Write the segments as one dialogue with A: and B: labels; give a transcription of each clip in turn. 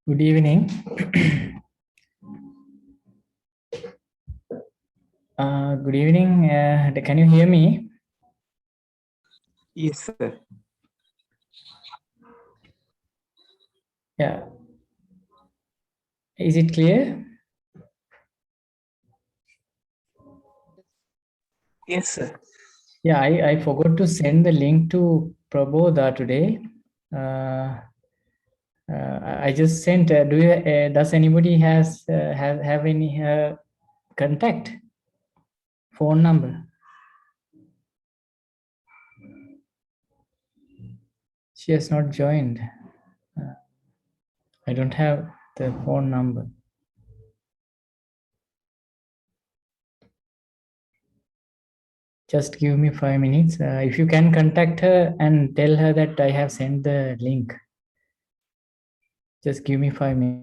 A: Good evening. Good evening. Can you hear me?
B: Yes, sir.
A: Yeah. Is it clear?
B: Yes, sir.
A: Yeah, I forgot to send the link to Prabodha today. I just sent. Does anybody have any contact phone number? She has not joined. I don't have the phone number. Just give me 5 minutes. If you can contact her and tell her that I have sent the link. Just give me 5 minutes.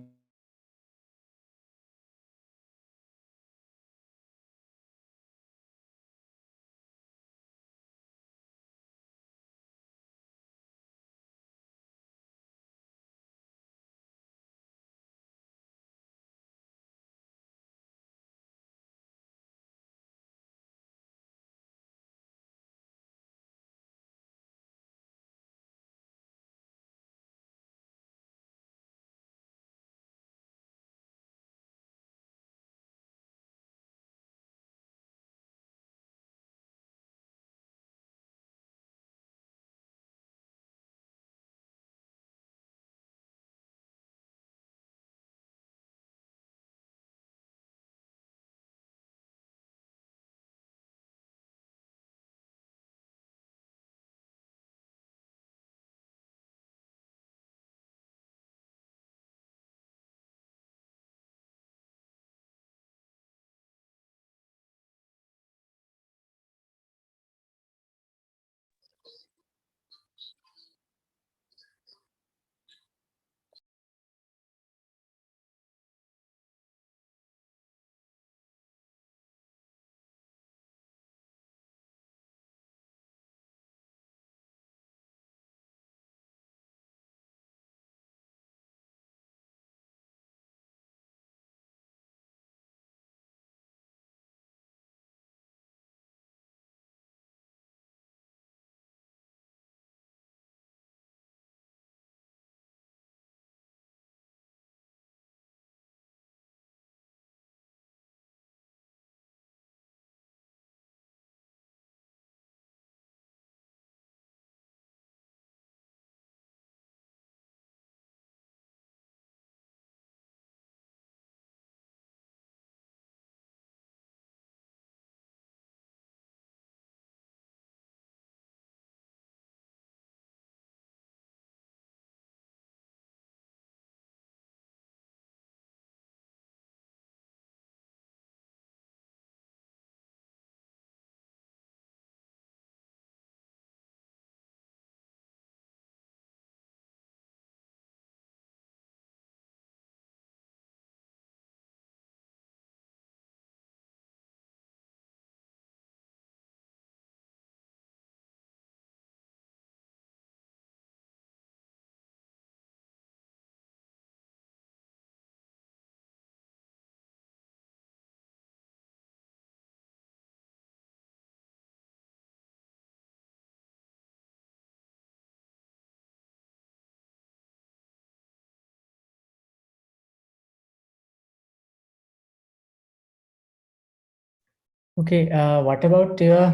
A: Okay, what about your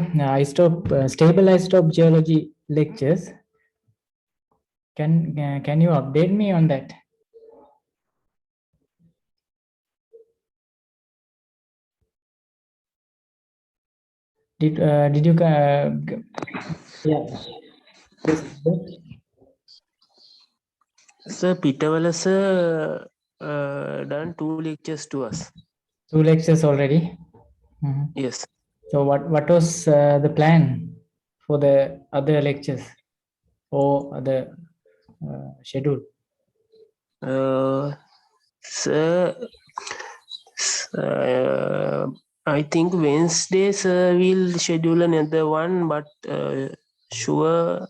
A: stable isotope geology lectures? Can you update me on that? Did you yeah? Yes.
B: Sir, Pitawala sir done 2 lectures to us.
A: 2 lectures already. Mhm.
B: Yes.
A: So what was the plan for the other lectures or the schedule?
B: Sir, I think Wednesday sir will schedule another one, but sure.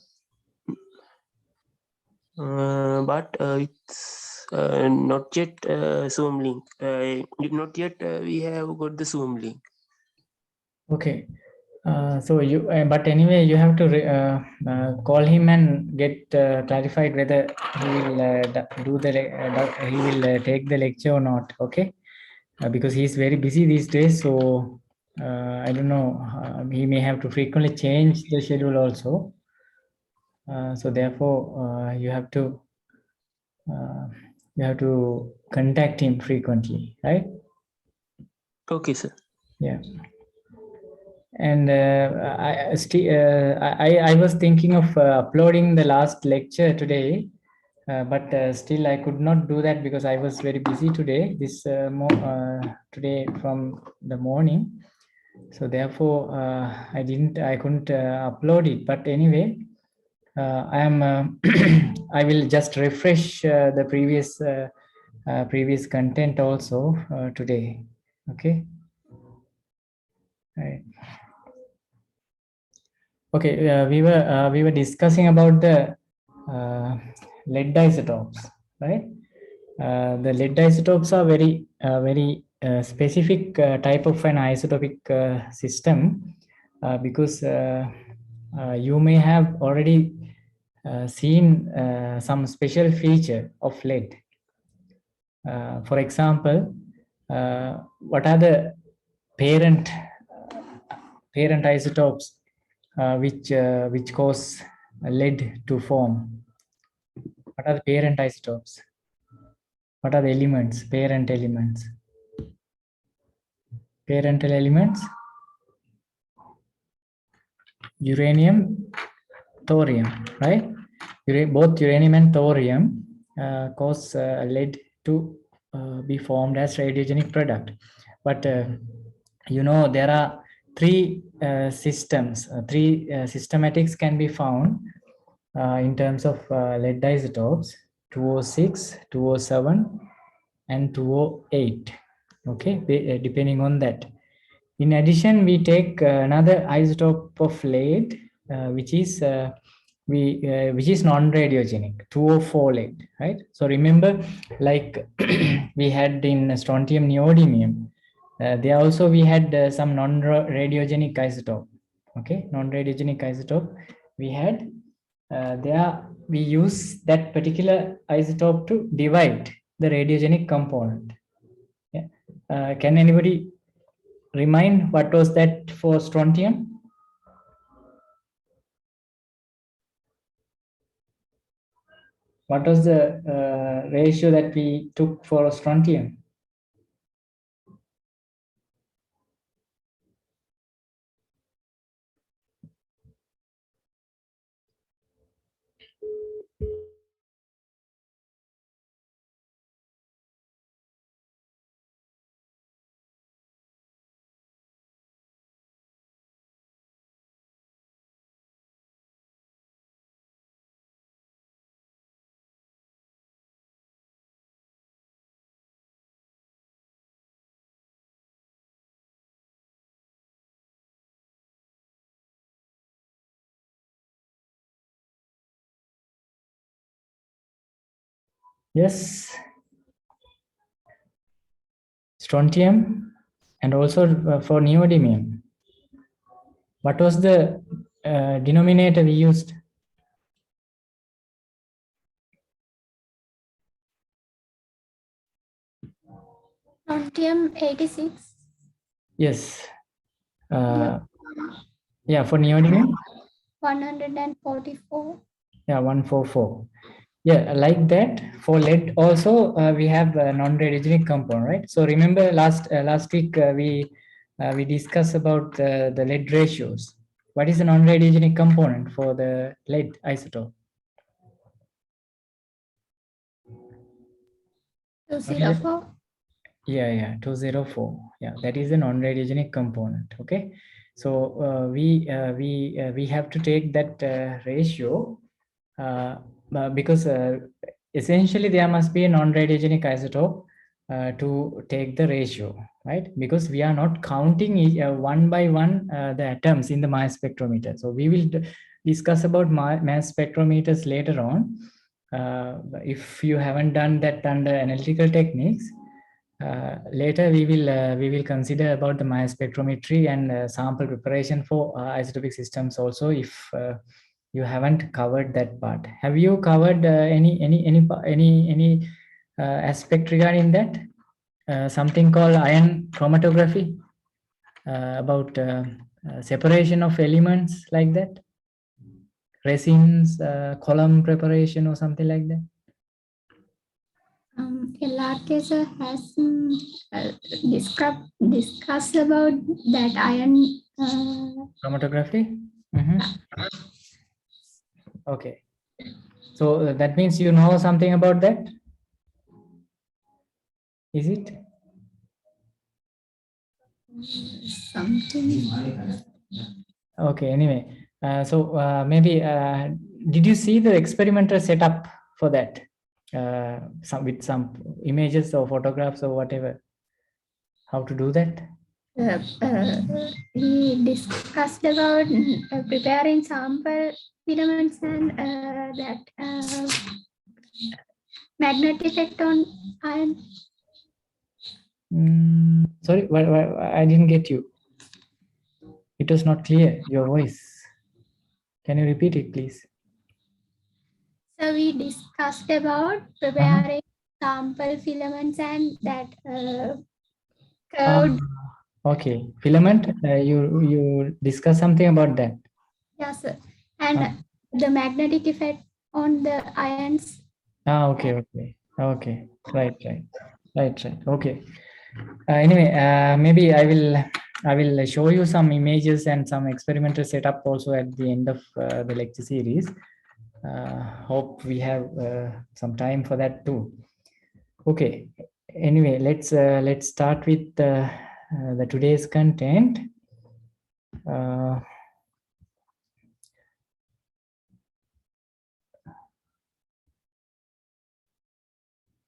B: But it's not yet Zoom link. Not yet we have got the Zoom link.
A: Okay. So you, but anyway, you have to call him and get clarified whether he will he will take the lecture or not. Okay, because he is very busy these days. So I don't know. He may have to frequently change the schedule also. So therefore, you have to contact him frequently, right?
B: Okay, sir.
A: Yeah. And I was thinking of uploading the last lecture today, but still I could not do that because I was very busy today. Today from the morning, so therefore I couldn't upload it. But anyway, I am. I will just refresh the previous content also today. Okay. Right. Okay, we were discussing about the lead isotopes, right? The lead isotopes are very specific type of an isotopic system because you may have already seen some special feature of lead. For example, what are the parent isotopes which cause lead to form? What are the parent isotopes? What are the elements? Parent elements. Parental elements: uranium, thorium, right? Both uranium and thorium cause lead to be formed as radiogenic product. But there are three systems, three systematics can be found in terms of lead isotopes: 206, 207, and 208. Okay, depending on that. In addition, we take another isotope of lead, which is which is non-radiogenic, 204 lead, right? So remember, like we had in strontium neodymium, there also we had some non-radiogenic isotope. Okay, non-radiogenic isotope we had. There we use that particular isotope to divide the radiogenic component. Yeah. Can anybody remind what was that for strontium? What was the ratio that we took for strontium? Yes, strontium, and also for neodymium. What was the denominator we used?
C: Strontium 86.
A: Yes. Yeah, for neodymium?
C: 144.
A: Yeah, 144. Yeah, like that. For lead also, we have a non-radiogenic compound, right? So remember last week we discussed about the lead ratios. What is the non-radiogenic component for the lead isotope?
C: 204.
A: Yeah, 204. Yeah, that is a non-radiogenic component. Okay, so we have to take that ratio because essentially there must be a non-radiogenic isotope to take the ratio, right? Because we are not counting one by one the atoms in the mass spectrometer. So we will discuss about mass spectrometers later on. if you haven't done that under analytical techniques, later we will consider about the Mass spectrometry and sample preparation for isotopic systems also, if you haven't covered that part. Have you covered any aspect regarding that? Something called ion chromatography, about separation of elements like that, resins, column preparation or something like that.
C: LRK sir has discussed about that iron.
A: Chromatography. Okay, so that means you know something about that, is it?
C: Something.
A: Okay, anyway, maybe did you see the experimental setup for that, with some images or photographs or whatever, how to do that?
C: We discussed about preparing sample filaments and that magnetic effect on iron.
A: Sorry, I didn't get you. It was not clear, your voice. Can you repeat it, please?
C: So we discussed about preparing sample filaments and that curved.
A: Okay, filament. You discuss something about that.
C: Yes, sir. And the magnetic effect on the ions.
A: Okay. Right. Okay. Anyway, maybe I will show you some images and some experimental setup also at the end of the lecture series. Hope we have some time for that too. Okay. Anyway, let's start with the today's content.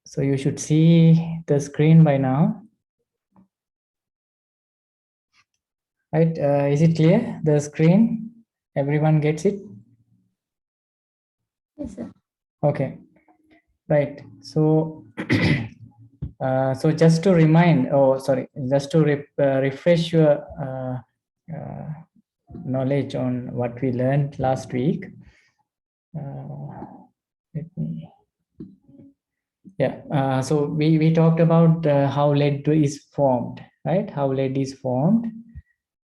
A: So you should see the screen by now. Right, is it clear, the screen? Everyone gets it?
C: Yes, sir.
A: Okay, right. So, so just to remind, just to refresh your knowledge on what we learned last week. Let me. Yeah, so we talked about how lead is formed, right? How lead is formed.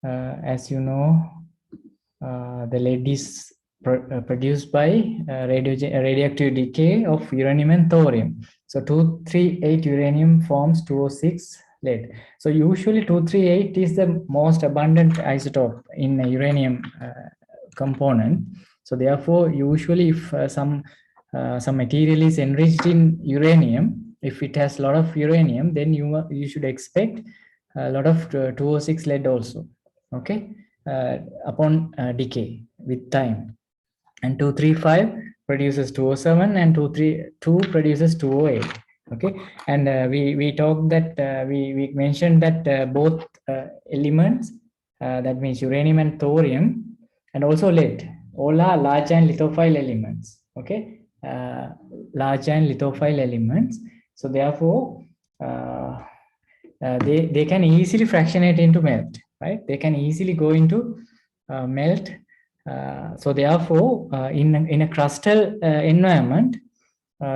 A: As you know, the lead is produced by radioactive decay of uranium and thorium. So 238 uranium forms 206 lead. So usually 238 is the most abundant isotope in a uranium component. So therefore, usually if some material is enriched in uranium, if it has a lot of uranium, then you should expect a lot of 206 lead also. Okay, upon decay with time. And 235 produces 207 and 232 produces 208. Okay, and we talked that we mentioned that both elements, that means uranium and thorium, and also lead, all are large and lithophile elements. Okay, large and lithophile elements. So therefore, they can easily fractionate into melt, right? They can easily go into melt. So therefore, in a crustal environment,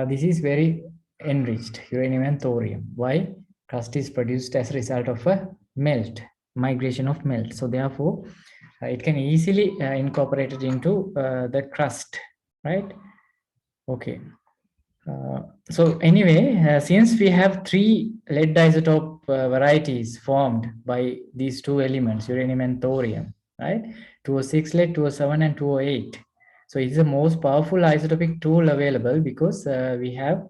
A: this is very enriched, uranium and thorium. Why? Crust is produced as a result of a melt, migration of melt. So therefore, it can easily incorporate it into the crust, right? Okay. So anyway, since we have three lead isotope varieties formed by these two elements, uranium and thorium, right? 206 lead, 207 and 208. So it's the most powerful isotopic tool available because we have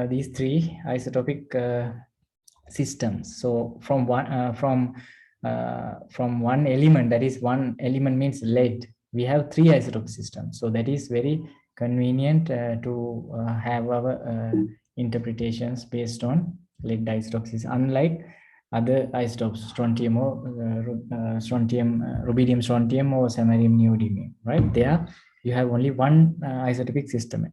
A: these three isotopic systems. So from one element, that is one element means lead, we have three isotope systems. So that is very convenient to have our interpretations based on lead isotopes, unlike other isotopes, strontium or rubidium strontium or samarium neodymium, right? There you have only one isotopic system.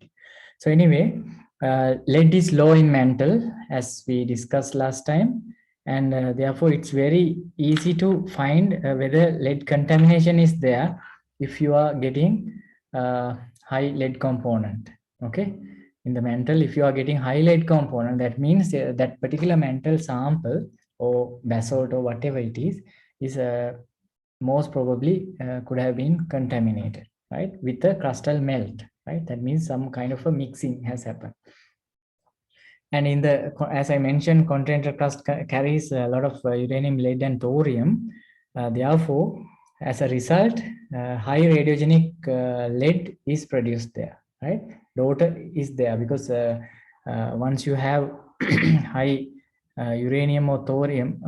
A: So anyway, lead is low in mantle, as we discussed last time, and therefore it's very easy to find whether lead contamination is there if you are getting high lead component. Okay, in the mantle, if you are getting high lead component, that means that particular mantle sample or basalt or whatever it is most probably could have been contaminated, right, with the crustal melt, right? That means some kind of a mixing has happened. And in the, as I mentioned, continental crust carries a lot of uranium, lead, and thorium. Therefore, as a result, high radiogenic lead is produced there, right? Daughter is there because once you have high uranium or thorium,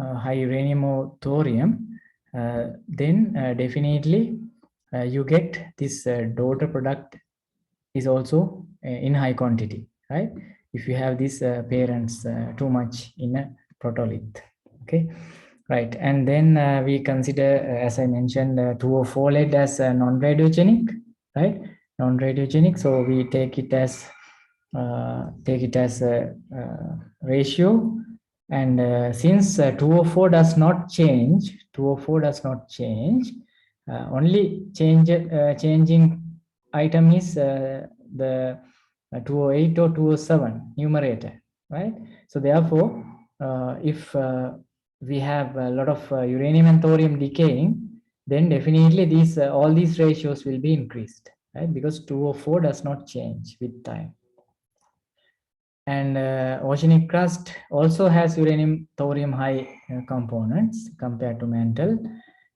A: then definitely you get this daughter product is also in high quantity, right? If you have these parents too much in a protolith, okay, right? And then we consider, as I mentioned, 204 lead as non-radiogenic, right? Non-radiogenic, so we take it as a ratio. And since 204 does not change, only changing item is the 208 or 207 numerator, right? So therefore, if we have a lot of uranium and thorium decaying, then definitely these all these ratios will be increased, right? Because 204 does not change with time. And oceanic crust also has uranium thorium high components compared to mantle.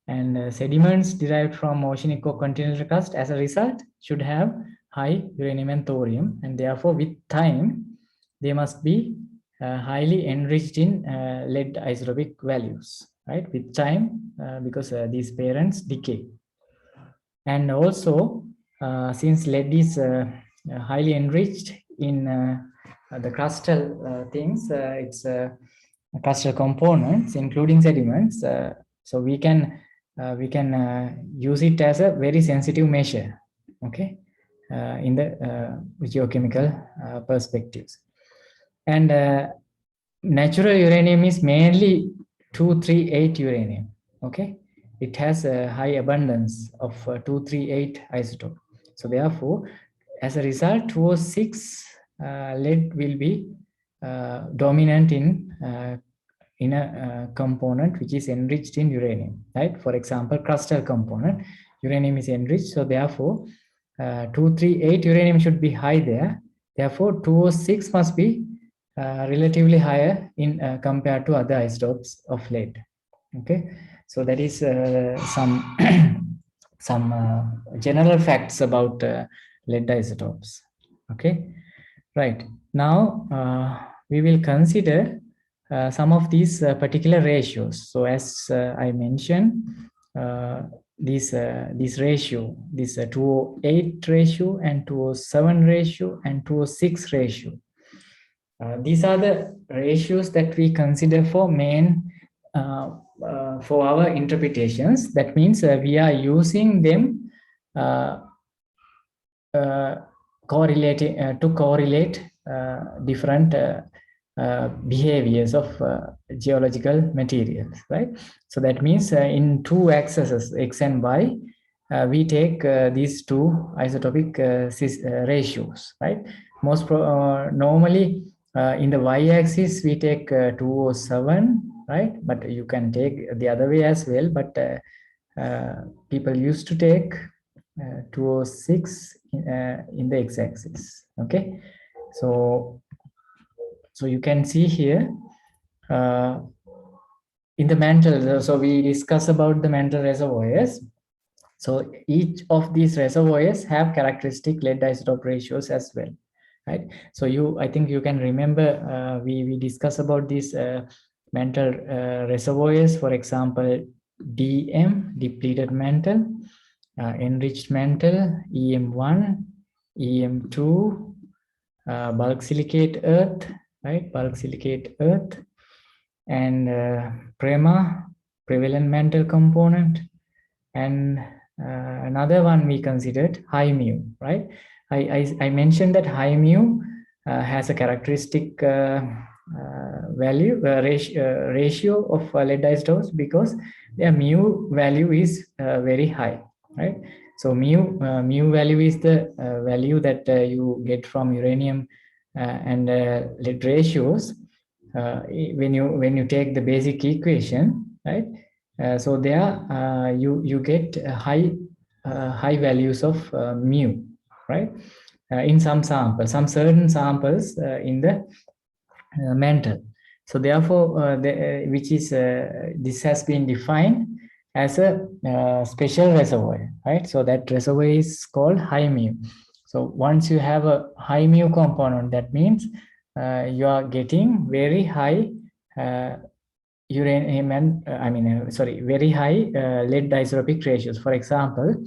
A: And sediments derived from oceanic or continental crust as a result should have high uranium and thorium, and therefore with time they must be highly enriched in lead isotopic values, right, with time, because these parents decay. And also, since lead is highly enriched in the crustal things, it's crustal components, including sediments. So we can use it as a very sensitive measure, okay, in the geochemical perspectives. And natural uranium is mainly 238 uranium, okay. It has a high abundance of 238 isotope. So therefore, as a result, 206 lead will be dominant in a component which is enriched in uranium, right? For example, crustal component, uranium is enriched. So therefore, 238 uranium should be high there. Therefore, 206 must be relatively higher in compared to other isotopes of lead. Okay, so that is some some general facts about lead isotopes. Okay, right. Now we will consider some of these particular ratios. So as I mentioned, this ratio, this 208 ratio and 207 ratio and 206 ratio. These are the ratios that we consider for main for our interpretations. That means we are using them correlating to correlate different behaviors of geological materials, right? So that means in two axes, x and y, we take these two isotopic ratios, right? Normally in the y-axis we take 207, right? But you can take the other way as well. But people used to take 206 in the x-axis. Okay, so you can see here in the mantle. So we discuss about the mantle reservoirs. So each of these reservoirs have characteristic lead isotope ratios as well, right? So I think you can remember we discuss about these mantle reservoirs. For example, DM, depleted mantle, enriched mantle, EM1, EM2, bulk silicate earth, right? Bulk silicate earth, and PREMA, prevalent mantle component, and another one we considered high mu, right? I mentioned that high mu has a characteristic ratio of lead isotopes because their mu value is very high, right? So mu value is the value that you get from uranium and lead ratios when you take the basic equation, right? So there you get high values of mu, right? In some samples, some certain samples in the mantle. So therefore, which is this has been defined as a special reservoir, right? So that reservoir is called high mu. So once you have a high mu component, that means you are getting very high uranium and very high lead isotopic ratios. For example,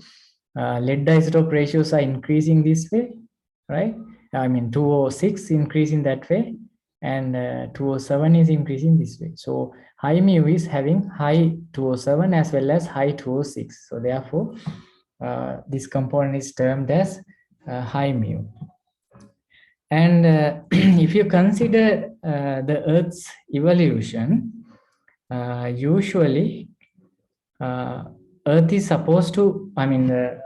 A: lead isotope ratios are increasing this way, right? I mean 206 increasing that way, and 207 is increasing this way. So high mu is having high 207 as well as high 206. So therefore, this component is termed as high mu. And if you consider the Earth's evolution, usually Earth is supposed to, I mean, the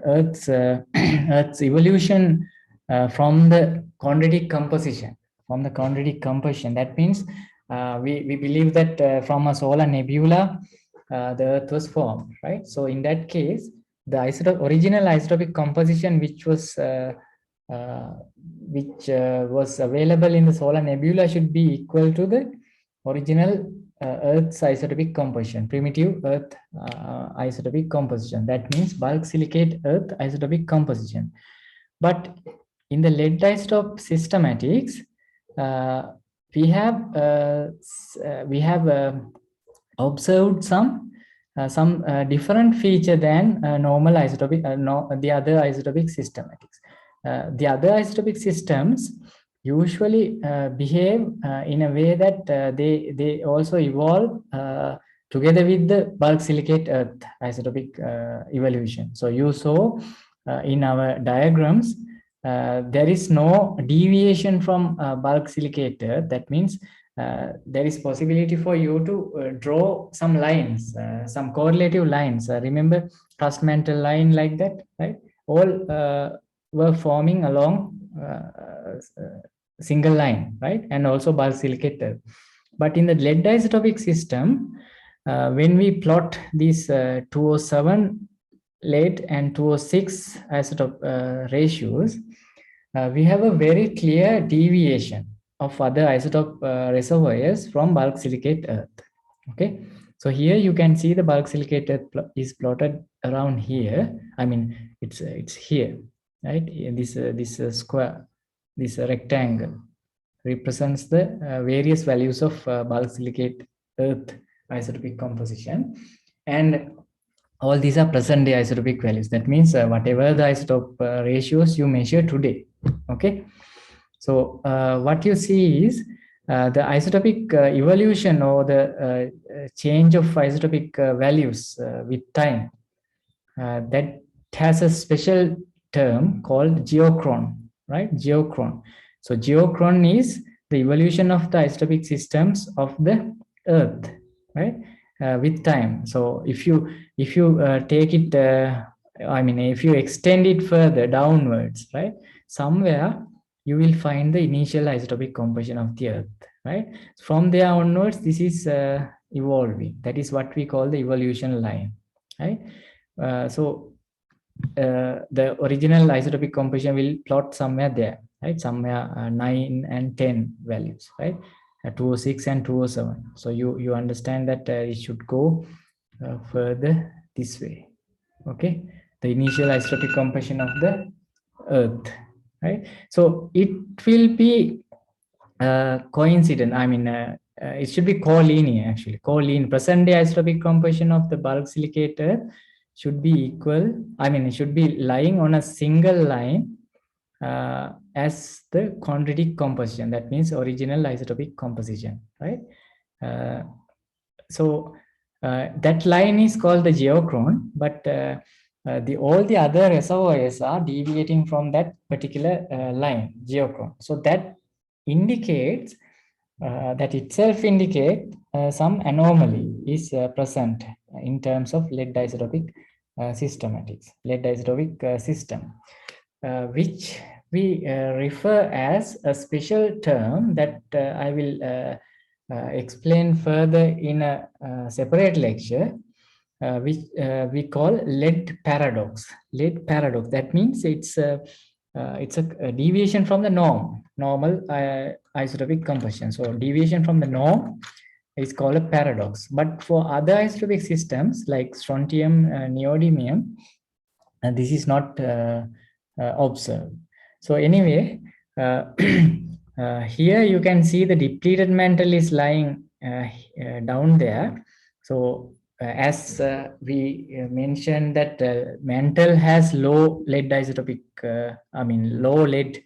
A: Earth's Earth's evolution from the chondritic composition. From the chondritic composition, that means we believe that from a solar nebula, the Earth was formed, right? So in that case, the original isotopic composition, which was available in the solar nebula, should be equal to the original Earth's isotopic composition, primitive Earth isotopic composition. That means bulk silicate Earth isotopic composition. But in the lead isotope systematics, we have observed some different feature than normal isotopic, the other isotopic systematics. The other isotopic systems usually behave in a way that they also evolve together with the bulk silicate Earth isotopic evolution. So you saw in our diagrams, there is no deviation from bulk silicate Earth. That means there is possibility for you to draw some lines, some correlative lines. Remember crust mantle line like that, right? All were forming along single line, right? And also bulk silicate Earth. But in the lead isotopic system, when we plot these 207 lead and 206 isotope ratios, we have a very clear deviation of other isotope reservoirs from bulk silicate Earth. Okay, so here you can see the bulk silicate Earth is plotted around here. I mean, it's here, right? This square, this rectangle represents the various values of bulk silicate Earth isotopic composition, and all these are present day isotopic values. That means whatever the isotope ratios you measure today. Okay, so what you see is the isotopic evolution or the change of isotopic values with time. That has a special term called geochron, right? Geochron. So geochron is the evolution of the isotopic systems of the Earth, right? With time. So if you take it, if you extend it further downwards, right? Somewhere you will find the initial isotopic composition of the Earth, right? From there onwards, this is evolving. That is what we call the evolution line, right? So the original isotopic composition will plot somewhere there, right? Somewhere 9 and 10 values, right? 206 and 207. So you understand that it should go further this way. Okay, the initial isotopic composition of the Earth, right? So it will be coincident. I mean, it should be collinear actually. Collinear. Present day isotopic composition of the bulk silicate Earth should be equal. I mean, it should be lying on a single line as the chondritic composition. That means original isotopic composition, right? So that line is called the geochron, but all the other reservoirs are deviating from that particular line, geochrone. So that indicates, that itself indicate some anomaly is present in terms of lead isotopic systematics, lead isotopic system, which we refer as a special term that I will explain further in a separate lecture, which we call lead paradox. Lead paradox. That means it's a deviation from the normal isotopic composition. So deviation from the norm is called a paradox. But for other isotopic systems like strontium, neodymium, this is not observed. So anyway, here you can see the depleted mantle is lying down there. So as we mentioned that mantle has low lead isotopic, low lead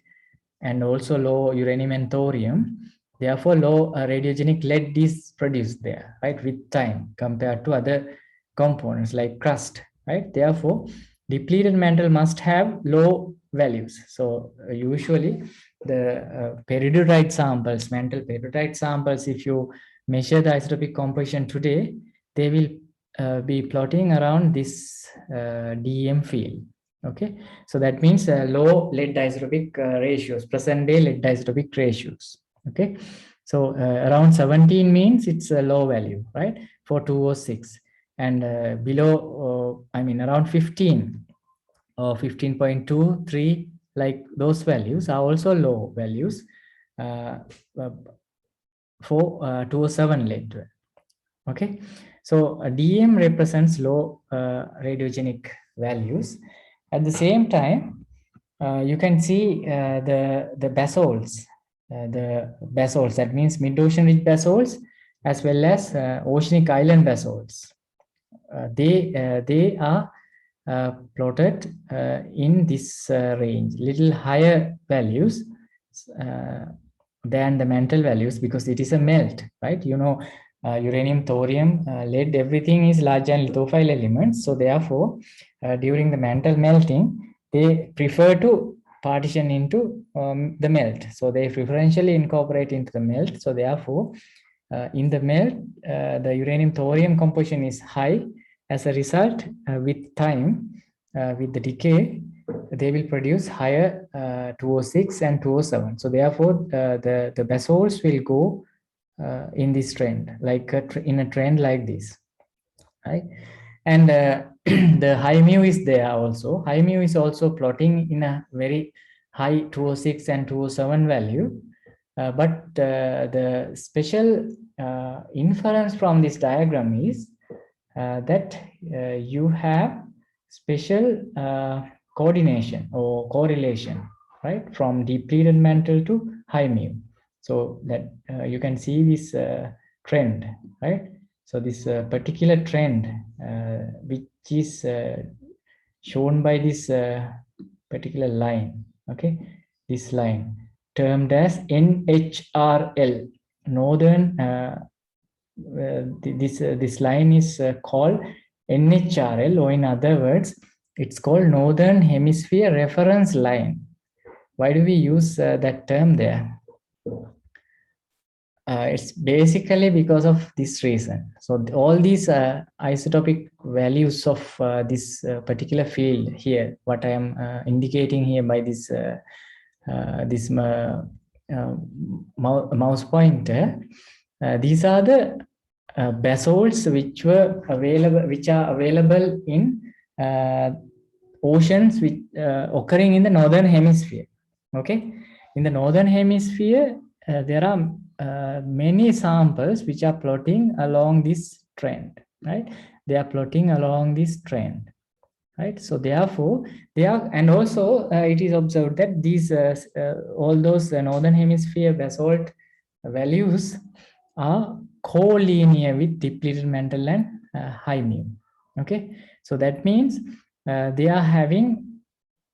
A: and also low uranium and thorium. Therefore, low radiogenic lead is produced there, right, with time compared to other components like crust, right? Therefore, depleted mantle must have low values. So usually the peridotite samples, mantle peridotite samples, if you measure the isotopic composition today, they will be plotting around this DM field. Okay, so that means low lead isotopic ratios, present day lead isotopic ratios. Okay, so around 17 means it's a low value, right, for 206, and below, around 15 or 15.23, like those values are also low values uh, uh, for 207 lead. Okay, so DM represents low radiogenic values. At the same time, you can see the basalts, that means mid-ocean ridge basalts, as well as oceanic island basalts. They are plotted in this range, little higher values than the mantle values, because it is a melt, right? Uranium, thorium, lead, everything is large and lithophile elements. So therefore, during the mantle melting, they prefer to partition into the melt. So they preferentially incorporate into the melt. So therefore, in the melt, the uranium thorium composition is high. As a result, with time, with the decay, they will produce higher 206 and 207. So therefore, the basalts will go in this trend, like in a trend like this, right? And the high mu is there also. High mu is also plotting in a very high 206 and 207 value. But the special inference from this diagram is that you have special coordination or correlation, right, from depleted mantle to high mu. So that you can see this trend, right? So this particular trend, which is shown by this particular line, okay, this line termed as NHRL, northern. This line is called NHRL, or in other words, it's called Northern Hemisphere Reference Line. Why do we use that term there? It's basically because of this reason. So all these isotopic values of this particular field here, what I am indicating here by this mouse pointer, these are the basalts which are available in oceans which occurring in the northern hemisphere. Okay, in the northern hemisphere, there are many samples which are plotting along this trend, right? They are plotting along this trend, right? So therefore, they are, and also it is observed that these all those northern hemisphere basalt values are collinear with depleted mantle and high mu. Okay, so that means they are having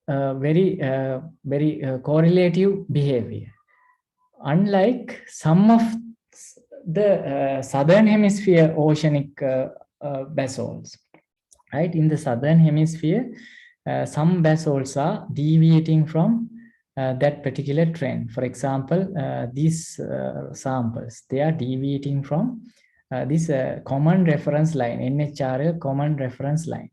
A: very correlative behavior, unlike some of the southern hemisphere oceanic basalts. right? In the southern hemisphere, some basalts are deviating from that particular trend. For example, these samples, they are deviating from this common reference line, NHRL common reference line.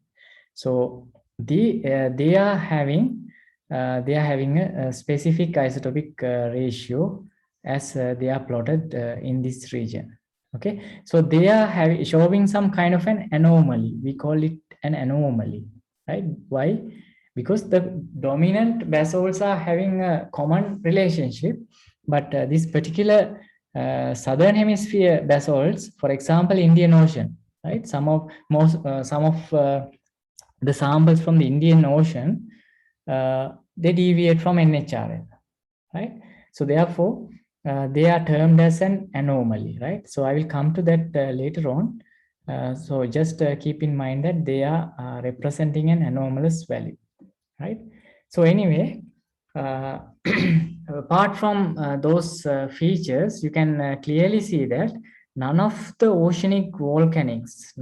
A: So they are having a specific isotopic ratio as they are plotted in this region. Okay, so they are showing some kind of an anomaly. We call it an anomaly, right? Why? Because the dominant basalts are having a common relationship, but this particular southern hemisphere basalts, for example, Indian Ocean, right? Some of the samples from the Indian Ocean, they deviate from NHRL, right? So therefore, they are termed as an anomaly, right? So I will come to that later on. So just keep in mind that they are representing an anomalous value, right? So anyway, apart from those features, you can clearly see that none of the oceanic volcanics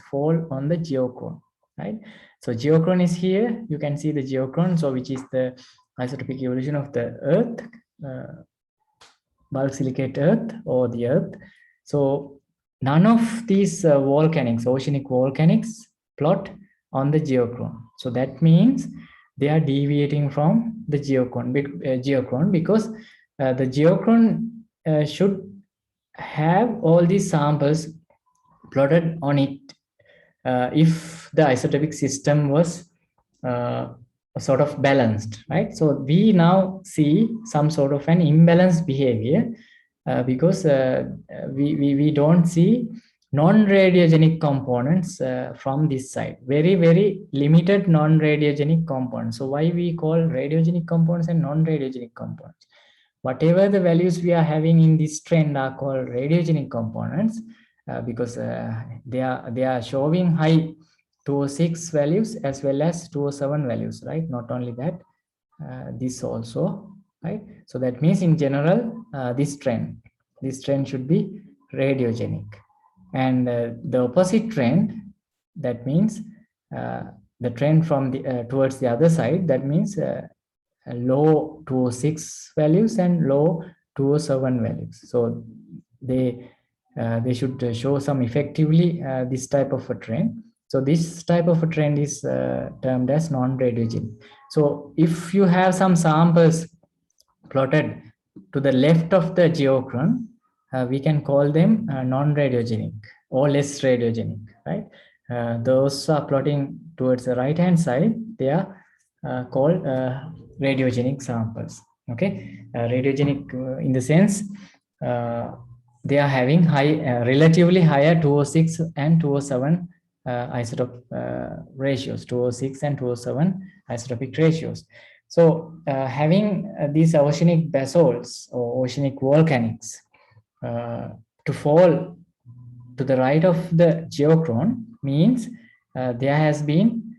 A: fall on the geochron, right? So geochron is here. You can see the geochron, so which is the isotopic evolution of the Earth, bulk silicate Earth or the Earth. So none of these oceanic volcanics, plot on the geochron. So that means they are deviating from the geochron because the geochron should have all these samples plotted on it if the isotopic system was sort of balanced, right? So we now see some sort of an imbalanced behavior because we don't see non-radiogenic components from this side. Very, very limited non-radiogenic components. So why we call radiogenic components and non-radiogenic components? Whatever the values we are having in this trend are called radiogenic components because they are showing high 206 values as well as 207 values, right? Not only that, this also, right? So that means in general, this trend should be radiogenic, and the opposite trend, that means the trend from the towards the other side, that means low 206 values and low 207 values. So they should show some effectively this type of a trend. So this type of a trend is termed as non-radiogenic. So if you have some samples plotted to the left of the geochron, we can call them non-radiogenic or less radiogenic, right? Those are plotting towards the right hand side, they are called radiogenic samples. Okay, radiogenic in the sense they are having relatively higher 206 and 207 isotope ratios, 206 and 207 isotopic ratios. So having these oceanic basalts or oceanic volcanics to fall to the right of the geochron means there has been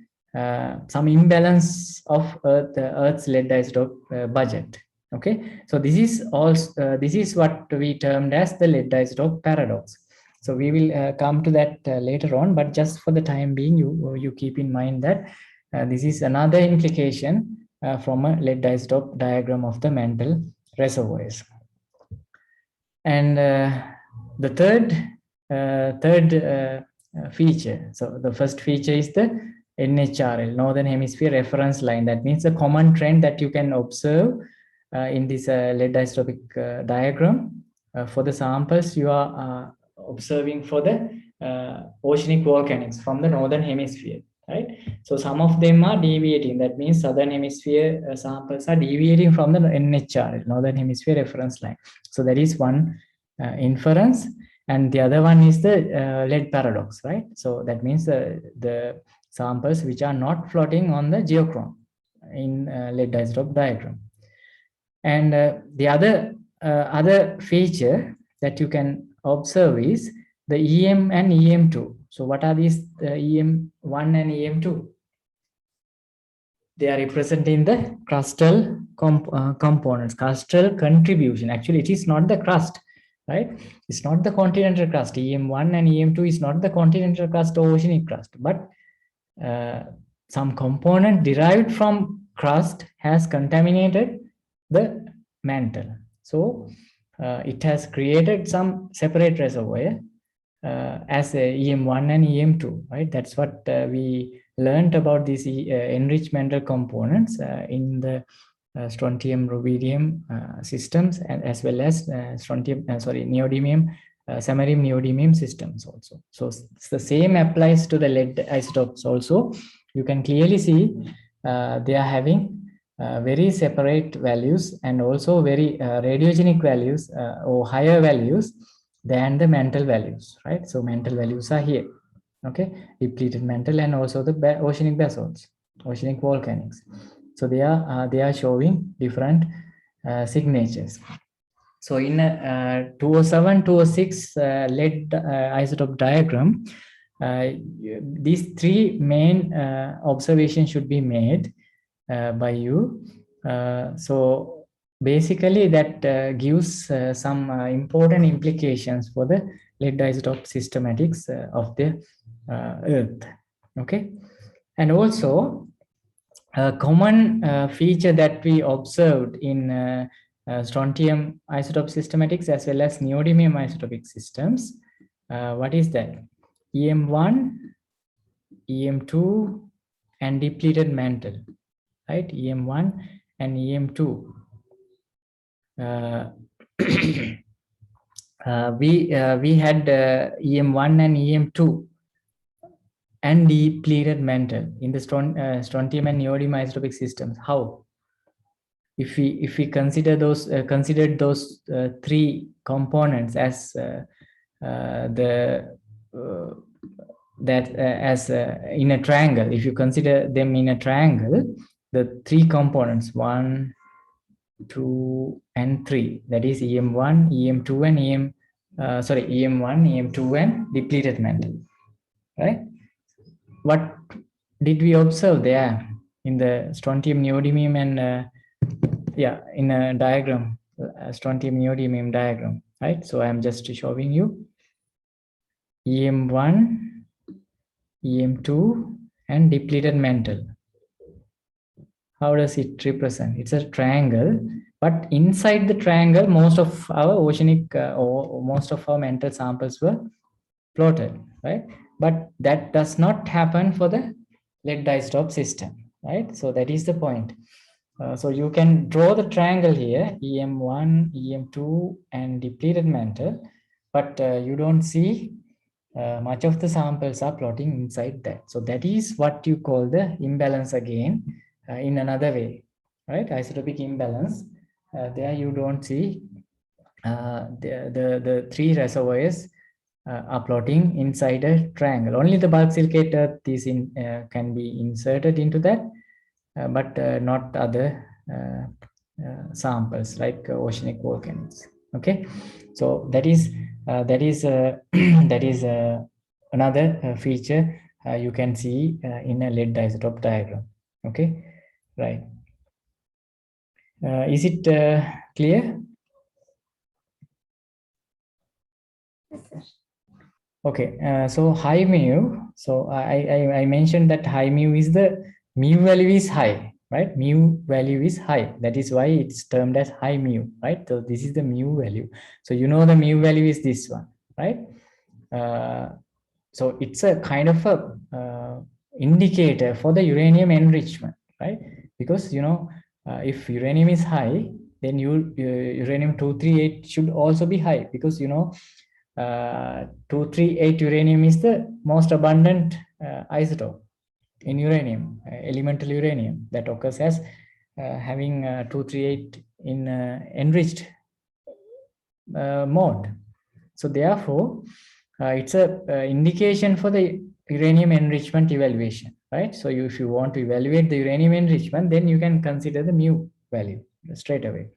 A: some imbalance of Earth's lead isotope budget. Okay, so this is also this is what we termed as the lead isotope paradox. So we will come to that later on, but just for the time being, you keep in mind that this is another implication from a lead isotope diagram of the Mantle reservoirs. And the third feature. So the first feature is the NHRL, Northern Hemisphere Reference Line. That means the common trend that you can observe in this lead isotopic diagram for the samples you are observing for the oceanic volcanics from the Northern Hemisphere, right? So some of them are deviating. That means Southern Hemisphere samples are deviating from the NHRL, Northern Hemisphere Reference Line. So that is one inference. And the other one is the lead paradox, right? So that means the samples which are not floating on the geochron in lead isotope diagram. And the other feature that you can observe is the EM and EM2. So what are these EM1 and EM2? They are representing the crustal components, crustal contribution. Actually, it is not the crust. right? It's not the continental crust. EM1 and EM2 is not the continental crust or oceanic crust, but some component derived from crust has contaminated the mantle. So it has created some separate reservoir as a EM1 and EM2, right? That's what we learned about these enriched mantle components in the strontium rubidium systems, and as well as neodymium samarium neodymium systems also. So the same applies to the lead isotopes also. You can clearly see they are having very separate values and also very radiogenic values or higher values than the mantle values, right? So mantle values are here, okay? Depleted mantle and also the oceanic basalts, oceanic volcanics. So they are showing different signatures. So in 207, 206 lead isotope diagram, these three main observations should be made by you. So basically that gives some important implications for the lead isotope systematics of the Earth, okay? And also a common feature that we observed in strontium isotope systematics as well as neodymium isotopic systems. What is that? EM1, EM2, and depleted mantle, right? EM1 and EM2. We had EM1 and EM2 and depleted mantle in the strontium and neodymium isotopic systems. How? If we consider those considered those three components as in a triangle, if you consider them in a triangle, the three components 1, 2, and 3, that is EM1, EM2, and EM1, EM2, and depleted mantle, right? What did we observe there in the strontium neodymium and in a diagram, strontium neodymium diagram, right? So I'm just showing you EM1, EM2, and depleted mantle. How does it represent? It's a triangle, but inside the triangle, most of our oceanic or most of our mantle samples were plotted, right? But that does not happen for the lead isotope system, right? So that is the point. So you can draw the triangle here, EM1, EM2, and depleted mantle, but you don't see much of the samples are plotting inside that. So that is what you call the imbalance again in another way, right? Isotopic imbalance. There you don't see the three reservoirs are plotting inside a triangle. Only the bulk silicate earth is can be inserted into that, but not other samples like oceanic volcanoes. Okay, so that is that is another feature you can see in a lead isotope diagram. Okay, right. Is it clear?
C: Yes, sir.
A: Okay, so high mu. So I mentioned that high mu is the mu value is high, right? Mu value is high. That is why it's termed as high mu, right? So this is the mu value. So you know the mu value is this one, right? So it's a kind of a indicator for the uranium enrichment, right? Because if uranium is high, then uranium 238 should also be high, because 238 uranium is the most abundant isotope in uranium, elemental uranium, that occurs as having 238 in enriched mode. So therefore, it's a indication for the uranium enrichment evaluation, right? So if you want to evaluate the uranium enrichment, then you can consider the mu value straight away,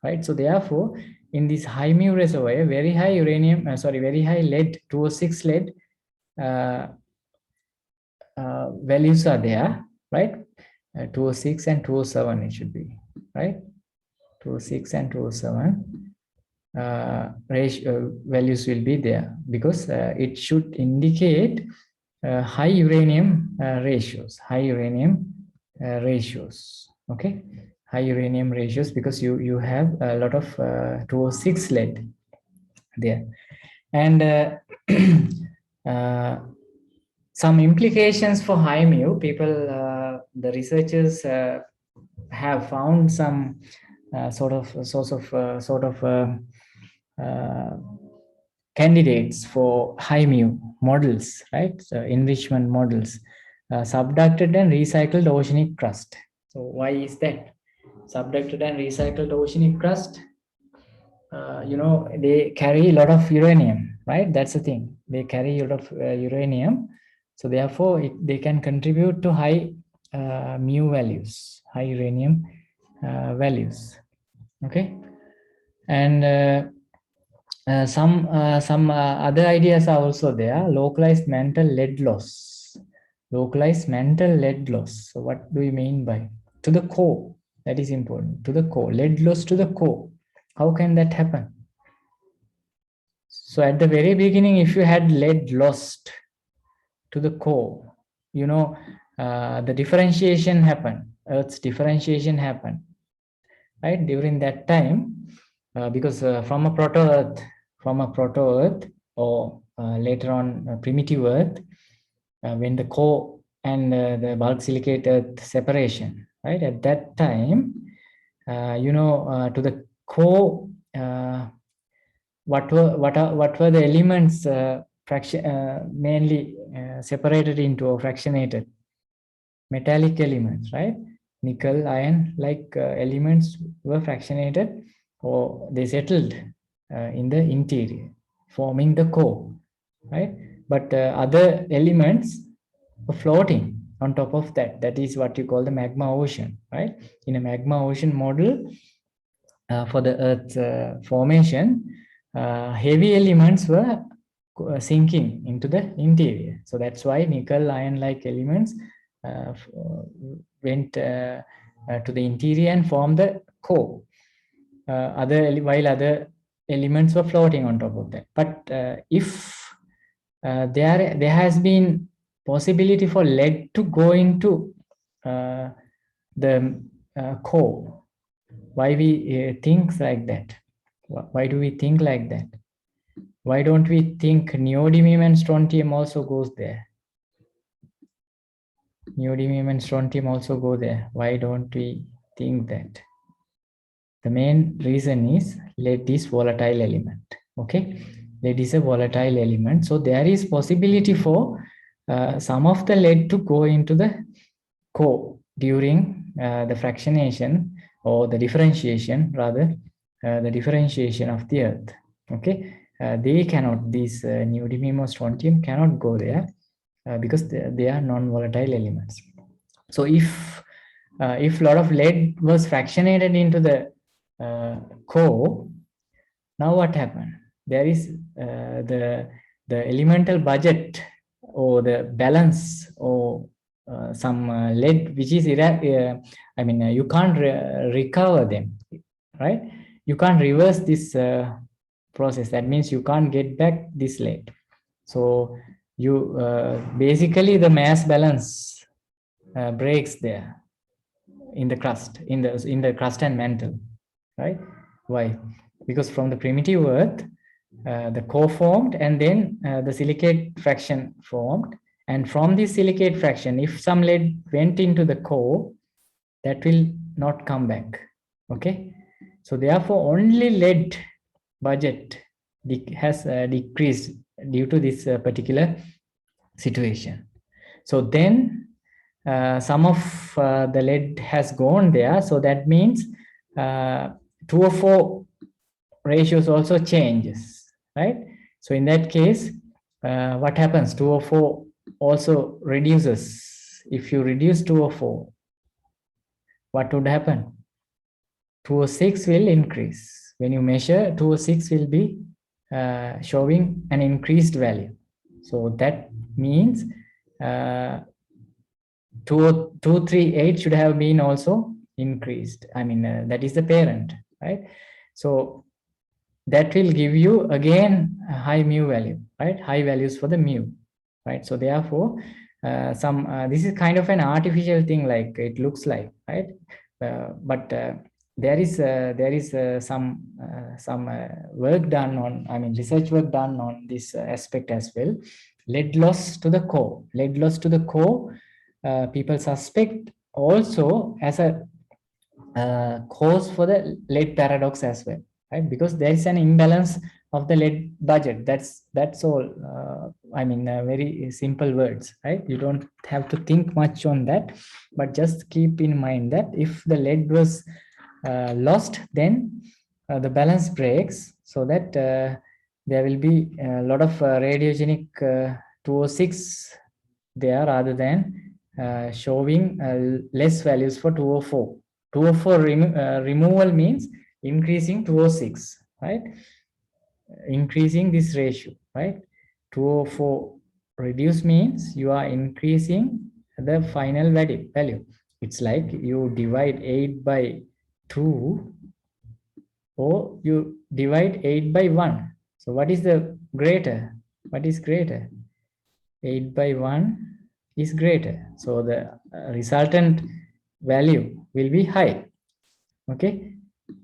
A: right? So therefore, in this high mu reservoir, very high uranium, very high lead, 206 lead values are there, right? 206 and 207 it should be, right? 206 and 207. values will be there, because it should indicate high uranium ratios, okay, high uranium ratios, because you have a lot of 206 lead there. And some implications for high mu, the researchers have found some candidates for high mu models, right? So enrichment models, subducted and recycled oceanic crust. So why is that? Subducted and recycled oceanic crust, they carry a lot of uranium, right? That's the thing. They carry a lot of uranium. So therefore, they can contribute to high mu values, high uranium values. Okay. And some other ideas are also there. Localized mantle lead loss. Localized mantle lead loss. So what do you mean by? To the core. That is important. To the core. Lead loss to the core. How can that happen? So at the very beginning, if you had lead lost to the core, the differentiation happened. Earth's differentiation happened, right? During that time, because from a proto-Earth, or later on primitive Earth, when the core and the bulk silicate Earth separation, right? At that time, to the core, what were the elements mainly separated into or fractionated? Metallic elements, right? Nickel, iron, like elements were fractionated, or they settled in the interior, forming the core, right? But other elements were floating on top of that. That is what you call the magma ocean, right? In a magma ocean model, for the Earth's formation, heavy elements were sinking into the interior. So that's why nickel, iron-like elements went to the interior and formed the core. While other elements were floating on top of that. But if there has been possibility for lead to go into the core, why we think like that? Why do we think like that? Why don't we think neodymium and strontium also goes there? Neodymium and strontium also go there. Why don't we think that? The main reason is lead is volatile element. Okay, lead is a volatile element, so there is possibility for some of the lead to go into the core during the fractionation, or the differentiation, rather, the differentiation of the Earth. Okay, they cannot, these neodymium or strontium cannot go there because they are non-volatile elements. So if a lot of lead was fractionated into the core, now what happened? There is the elemental budget, or the balance, or some lead which is you can't recover them, right? You can't reverse this process. That means you can't get back this lead. So you basically the mass balance breaks there in the crust, in the crust and mantle, right? Why? Because from the primitive Earth, the core formed, and then the silicate fraction formed. And from this silicate fraction, if some lead went into the core, that will not come back. Okay, so therefore only lead budget has decreased due to this particular situation. So then some of the lead has gone there, so that means 204 ratios also changes, right? So in that case, what happens? 204 also reduces. If you reduce 204, what would happen? 206 will increase. When you measure, 206 will be showing an increased value. So that means 238 should have been also increased. That is the parent, right? So that will give you again a high mu value, right? High values for the mu, right? So therefore, this is kind of an artificial thing, like it looks like, right? But there is some work done on, I mean, research work done on this aspect as well. Lead loss to the core. Lead loss to the core, people suspect also as a cause for the lead paradox as well, right? Because there is an imbalance of the lead budget. That's all. I mean, very simple words, right? You don't have to think much on that, but just keep in mind that if the lead was lost, then the balance breaks, so that there will be a lot of radiogenic 206 there, rather than showing less values for 204. 204 removal means increasing 206, right? Increasing this ratio, right? 204 reduce means you are increasing the final value. It's like you divide 8 by 2, or you divide 8 by 1. So what is the greater? What is greater? 8 by 1 is greater. So the resultant value will be high. Okay.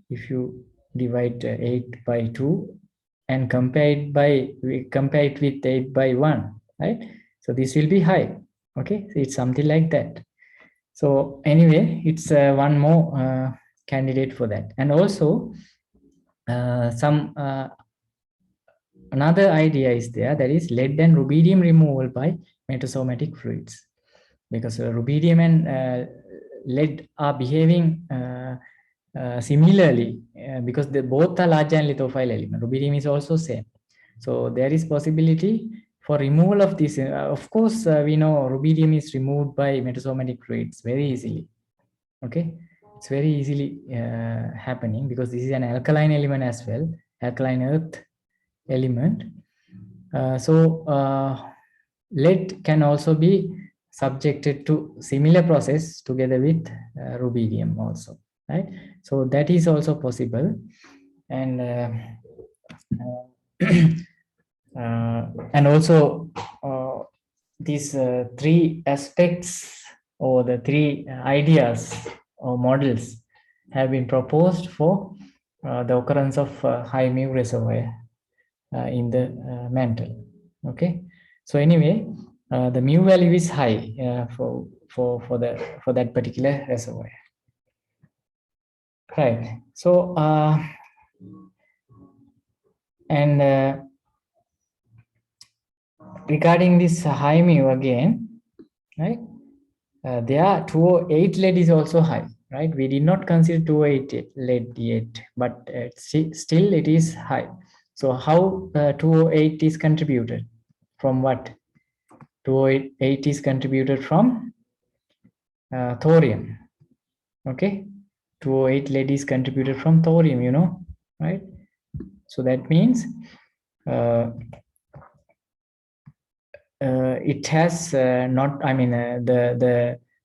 A: If you divide 8 by 2 and compare it with 8 by 1, right? So this will be high. Okay. So it's something like that. So anyway, it's one more candidate for that. And also another idea is there, that is lead and rubidium removal by metasomatic fluids, because rubidium and lead are behaving similarly, because they both are large and lithophile element. Rubidium is also same. So there is possibility for removal of this. Of course, we know rubidium is removed by metasomatic fluids very easily. Okay, it's very easily happening, because this is an alkaline element as well, alkaline earth element. Lead can also be subjected to similar process together with rubidium also, right? So that is also possible. And and also these three aspects, or the three ideas or models, have been proposed for the occurrence of high mu reservoir in the mantle. Okay, so anyway, the mu value is high for that particular reservoir, right? So and regarding this high mu again, right? There 208 lead is also high, right? We did not consider 208 lead yet, but still it is high. So how 208 is contributed from what? 208 is contributed from thorium. Okay, 208 lead is contributed from thorium, you know, right? So that means it has not, I mean,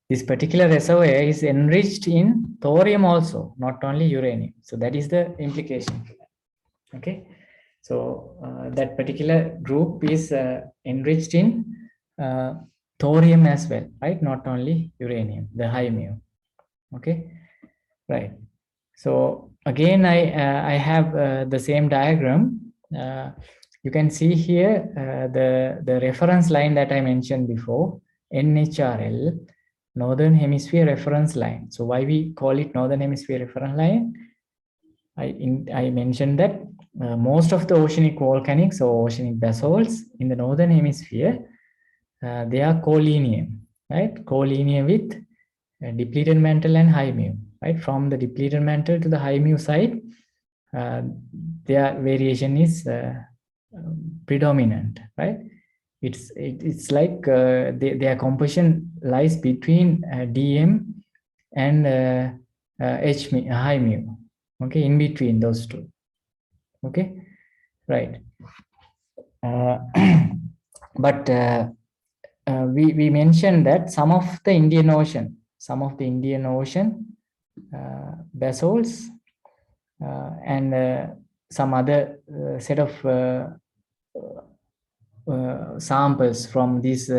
A: this particular reservoir is enriched in thorium also, not only uranium. So that is the implication. Okay, so that particular group is enriched in thorium as well, right? Not only uranium, the high mu. Okay, right. So again, I have the same diagram. You can see here the reference line that I mentioned before, NHRL, Northern Hemisphere Reference Line. So why we call it Northern Hemisphere Reference Line? I mentioned that most of the oceanic volcanics or oceanic basalts in the Northern Hemisphere, they are collinear, right? Collinear with depleted mantle and high mu, right? From the depleted mantle to the high mu side, their variation is predominant, right? It's like their composition lies between DM and H mu, high mu. Okay, in between those two. Okay, right. But we mentioned that some of the Indian Ocean basalts and some other set of samples from these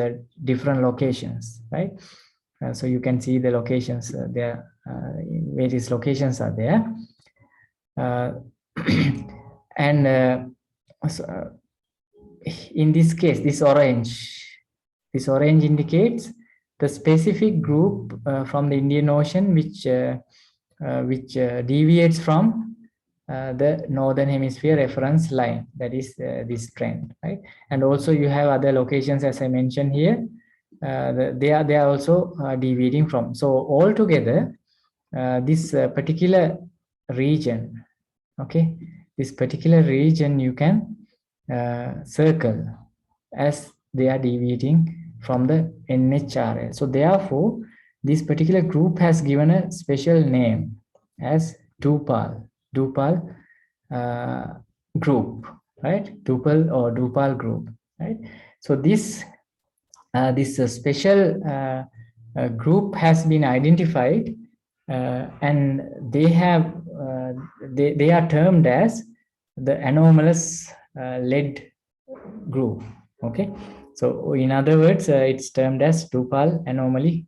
A: different locations, right? So you can see the locations there, various locations are there. And so, in this case, this orange indicates the specific group from the Indian Ocean which deviates from the northern hemisphere reference line, that is this trend, right? And also you have other locations, as I mentioned here, they are also deviating from. So altogether, this particular region, okay, this particular region you can circle as they are deviating from the NHRL. So therefore, this particular group has given a special name as Dupal group, right? Dupal or Dupal group, right? So this special group has been identified, and they are termed as the anomalous lead group. Okay, so in other words, it's termed as Dupal anomaly,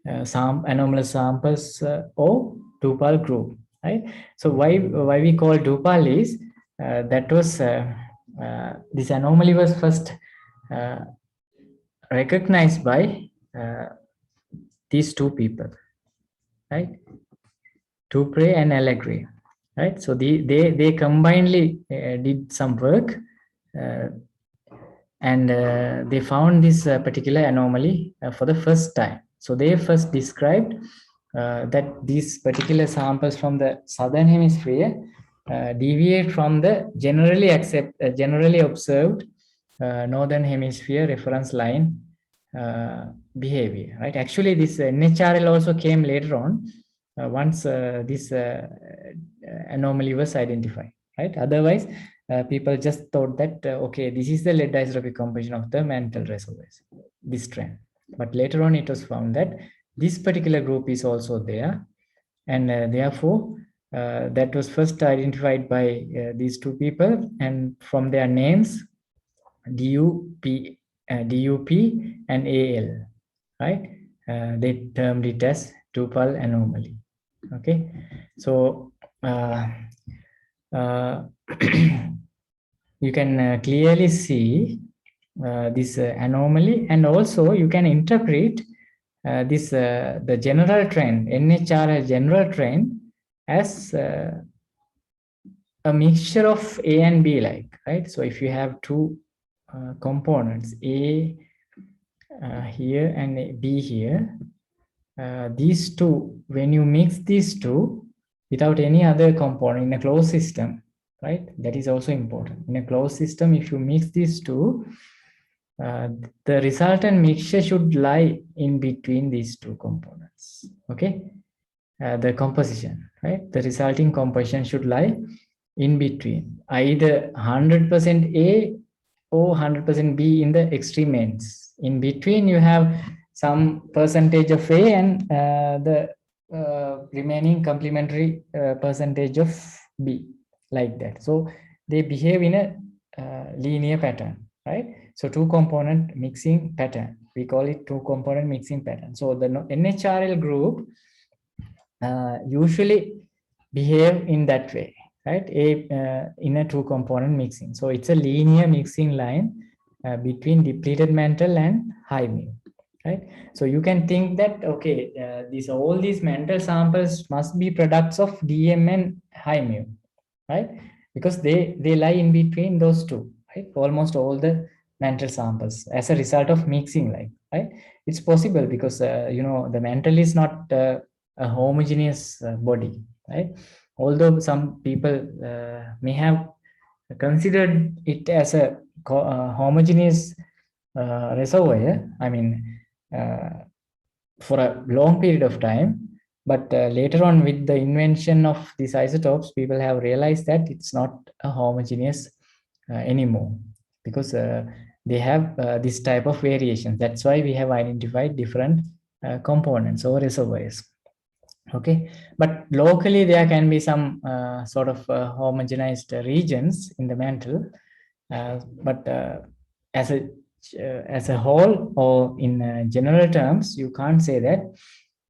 A: anomalous samples, or Dupal group, right? So why we call Dupal is that was this anomaly was first recognized by these two people, right? Dupre and Allegri, right? So they combinedly did some work, and they found this particular anomaly for the first time. So they first described that these particular samples from the southern hemisphere deviate from the generally observed northern hemisphere reference line behavior, right? Actually, this NHRL also came later on once this anomaly was identified, right? Otherwise, people just thought that okay, this is the lead isotopic composition of the Mantle reservoirs, this trend. But later on, it was found that this particular group is also there, and therefore that was first identified by these two people, and from their names, DUP and AL, right? They termed it as Dupal anomaly. Okay, so you can clearly see this anomaly, and also you can interpret this the general trend, NHRL general trend, as a mixture of A and B, like, right? So if you have two components, A here and B here, these two, when you mix these two without any other component in a closed system, right? That is also important. In a closed system, if you mix these two, the resultant mixture should lie in between these two components, okay? The composition, right? The resulting composition should lie in between, either 100% A or 100% B in the extreme ends. In between, you have some percentage of A and the remaining complementary percentage of B, like that. So they behave in a linear pattern, right? So two component mixing pattern, we call it two component mixing pattern. So the NHRL group usually behave in that way, right? In a two component mixing. So it's a linear mixing line between depleted mantle and high mu, right? So you can think that, okay, all these mantle samples must be products of DM and high mu, right? Because they lie in between those two, right? Almost all the mantle samples as a result of mixing line, right? It's possible because the mantle is not a homogeneous body, right? Although some people may have considered it as a homogeneous reservoir, I mean, for a long period of time. But later on, with the invention of these isotopes, people have realized that it's not a homogeneous anymore, because they have this type of variation. That's why we have identified different components or reservoirs. Okay, but locally there can be some sort of homogenized regions in the mantle, but as a whole or in general terms, you can't say that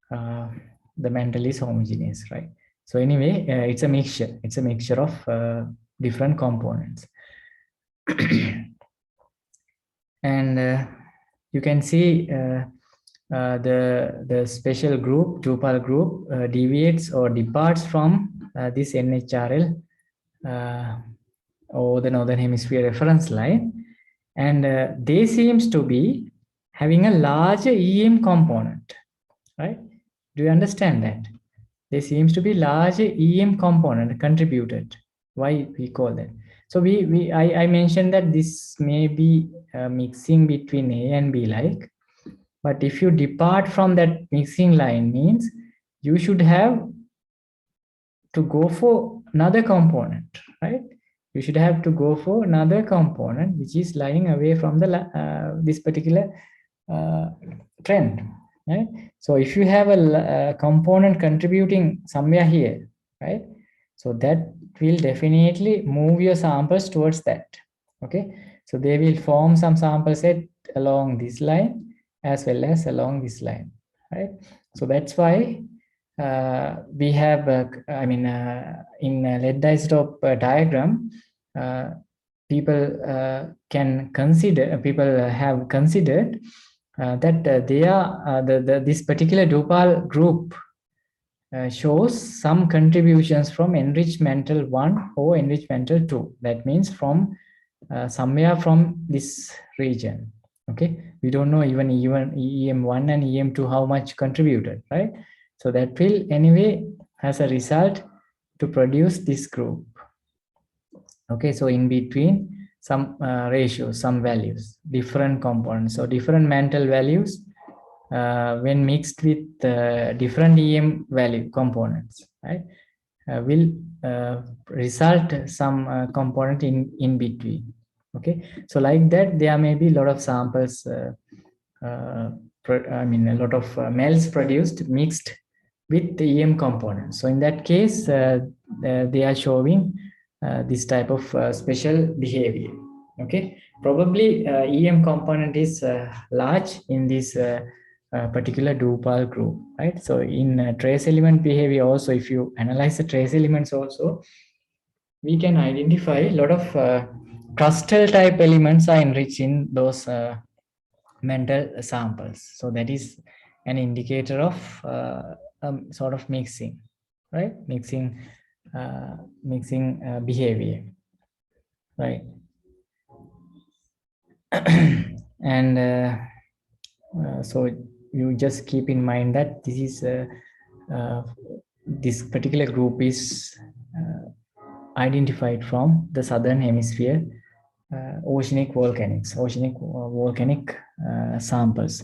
A: the mantle is homogeneous, right? So anyway, it's a mixture. It's a mixture of different components. And you can see the special group, Drupal group, deviates or departs from this NHRL or the Northern Hemisphere reference line, and they seems to be having a larger EM component, right? Do you understand that? There seems to be larger EM component contributed. Why we call that? So I mentioned that this may be mixing between A and B like, but if you depart from that mixing line, means you should have to go for another component, right? You should have to go for another component which is lying away from the this particular trend, right? So if you have a component contributing somewhere here, right? So that will definitely move your samples towards that. Okay, so they will form some sample set along this line as well as along this line, right? So that's why we have, in lead isotope diagram, people have considered that they are this particular Drupal group shows some contributions from enriched mantle 1 or enriched mantle 2. That means from somewhere from this region. Okay, we don't know even EM1 and EM2 how much contributed, right? So that will anyway has a result to produce this group. Okay, so in between some ratios, some values, different components, so different mantle values when mixed with different EM value components, right, will result some component in between. Okay, so like that there may be a lot of samples, a lot of mels produced mixed with the EM components. So in that case, they are showing this type of special behavior. Okay, probably EM component is large in this particular Drupal group, right? So in trace element behavior also, if you analyze the trace elements also, we can identify a lot of crustal type elements are enriched in those mantle samples. So that is an indicator of sort of mixing, right? Mixing behavior, right? And so you just keep in mind that this is this particular group is identified from the southern hemisphere oceanic volcanic samples.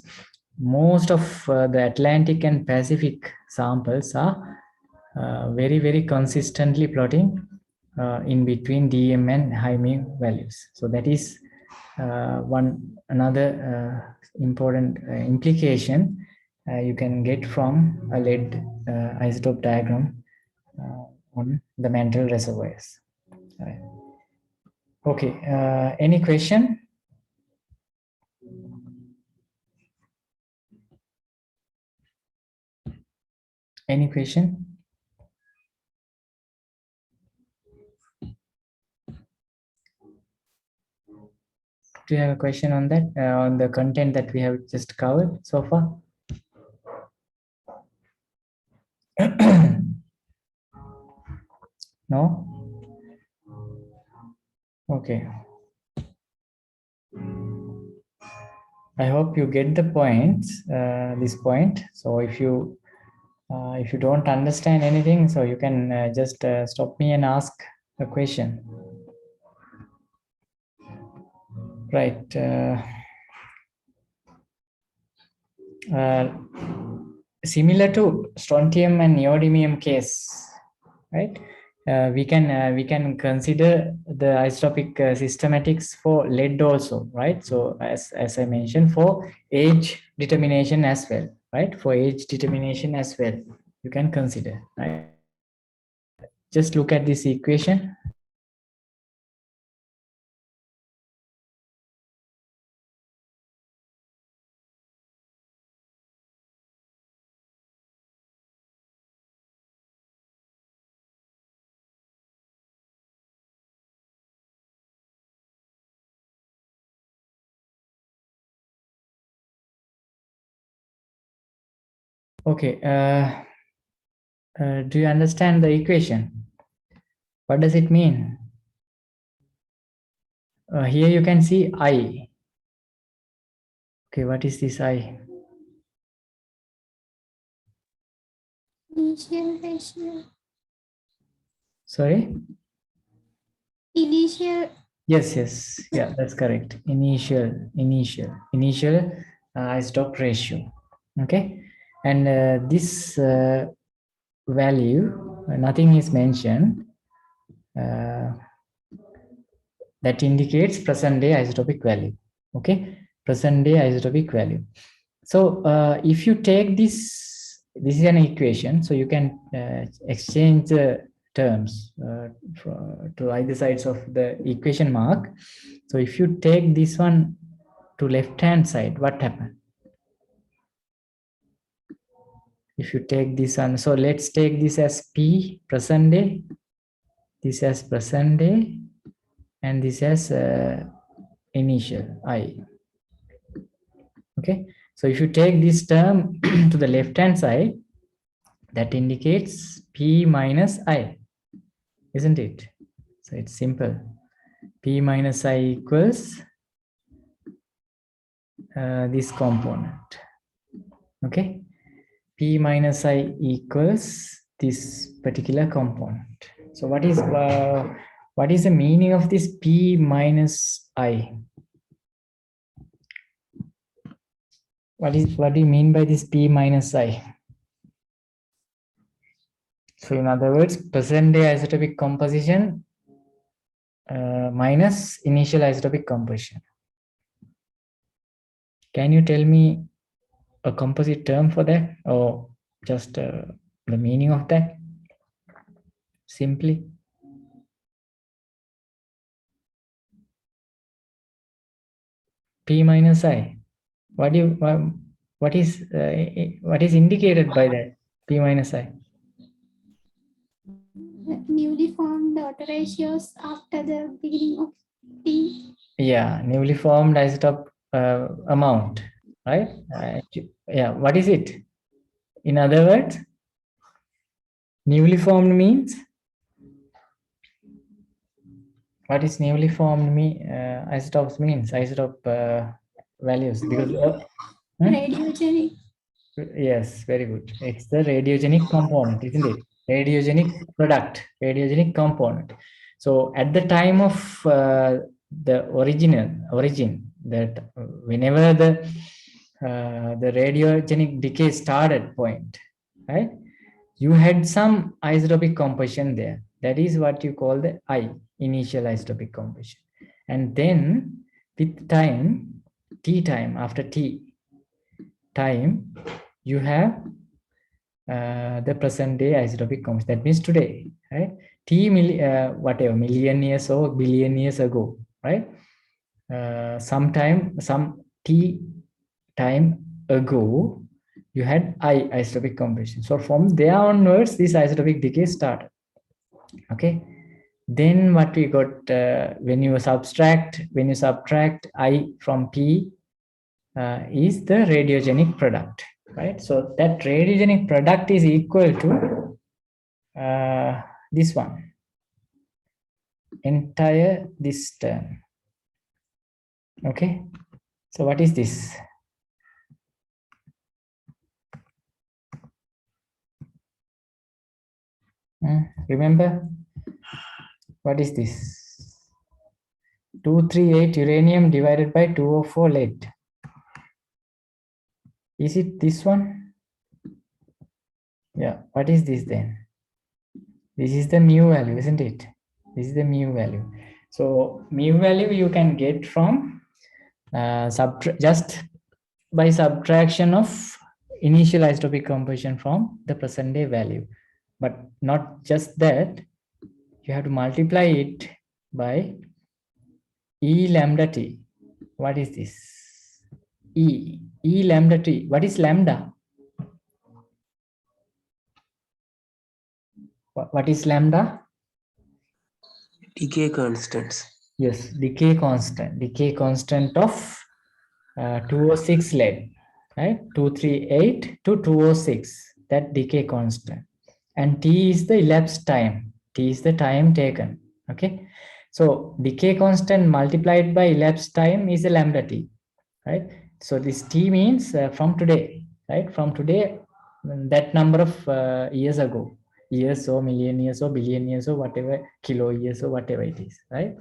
A: Most of the Atlantic and Pacific samples are very consistently plotting in between DM and high mu values. So that is another important implication you can get from a lead isotope diagram on the mantle reservoirs. Right. Okay, any question? Any question? Do you have a question on that, on the content that we have just covered so far? No? Okay. I hope you get the point, this point. So if you don't understand anything, so you can just stop me and ask a question. Right. Similar to strontium and neodymium case, right? We can consider the isotopic systematics for lead also, right? So as I mentioned, for age determination as well, right? For age determination as well. you can consider, right? Just look at this equation. Okay, do you understand the equation? What does it mean? Here you can see I. Okay, what is this I?
C: Initial ratio.
A: Sorry?
C: Initial.
A: Yes, yeah, that's correct. Initial isotope ratio. Okay, and this value, nothing is mentioned. That indicates present day isotopic value. Okay, present day isotopic value. So if you take this is an equation, so you can exchange the terms to either sides of the equation mark. So if you take this one to left hand side, what happens? If you take this one, so let's take this as P present day, this as present day, and this as initial I. Okay, so if you take this term to the left hand side, that indicates P minus I, isn't it? So it's simple. P minus I equals this component. Okay, P minus I equals this particular component. So what is the meaning of this P minus I? What do you mean by this P minus I? So in other words, present day isotopic composition minus initial isotopic composition. Can you tell me a composite term for that, or just the meaning of that? Simply. P minus I. What is indicated by that P minus I?
C: Newly formed autoratios after the beginning of T.
A: Yeah, newly formed isotope amount, right? Yeah, what is it? In other words, newly formed means, what is newly formed isotopes means, isotope values, because
C: Radiogenic.
A: yes, very good. It's the radiogenic component, isn't it? Radiogenic product, radiogenic component. So at the time of the origin, that whenever the radiogenic decay started point, right? You had some isotopic composition there. That is what you call the I, initial isotopic composition. And then with time, T time, after T time, you have the present day isotopic composition. That means today, right? Whatever, million years or billion years ago, right? Some T time ago, you had I isotopic composition. So from there onwards, this isotopic decay started. Okay. Then what we got, when you subtract I from P, is the radiogenic product, right? So that radiogenic product is equal to this one, entire this term. Okay, so what is this? Remember, what is this? 238 uranium divided by 204 lead. Is it this one? Yeah, what is this then? This is the mu value, isn't it? This is the mu value. So mu value you can get from just by subtraction of initial isotopic composition from the present day value. But not just that, you have to multiply it by E lambda T. What is this? E lambda T. What is lambda? What is lambda?
B: Decay constants.
A: Yes, decay constant of 206 lead, right? 238 to 206, that decay constant. And T is the elapsed time. T is the time taken, okay? So decay constant multiplied by elapsed time is a lambda T, right? So this T means from today, right? From today, that number of years ago, years or million years or billion years or whatever, kilo years or whatever it is, right?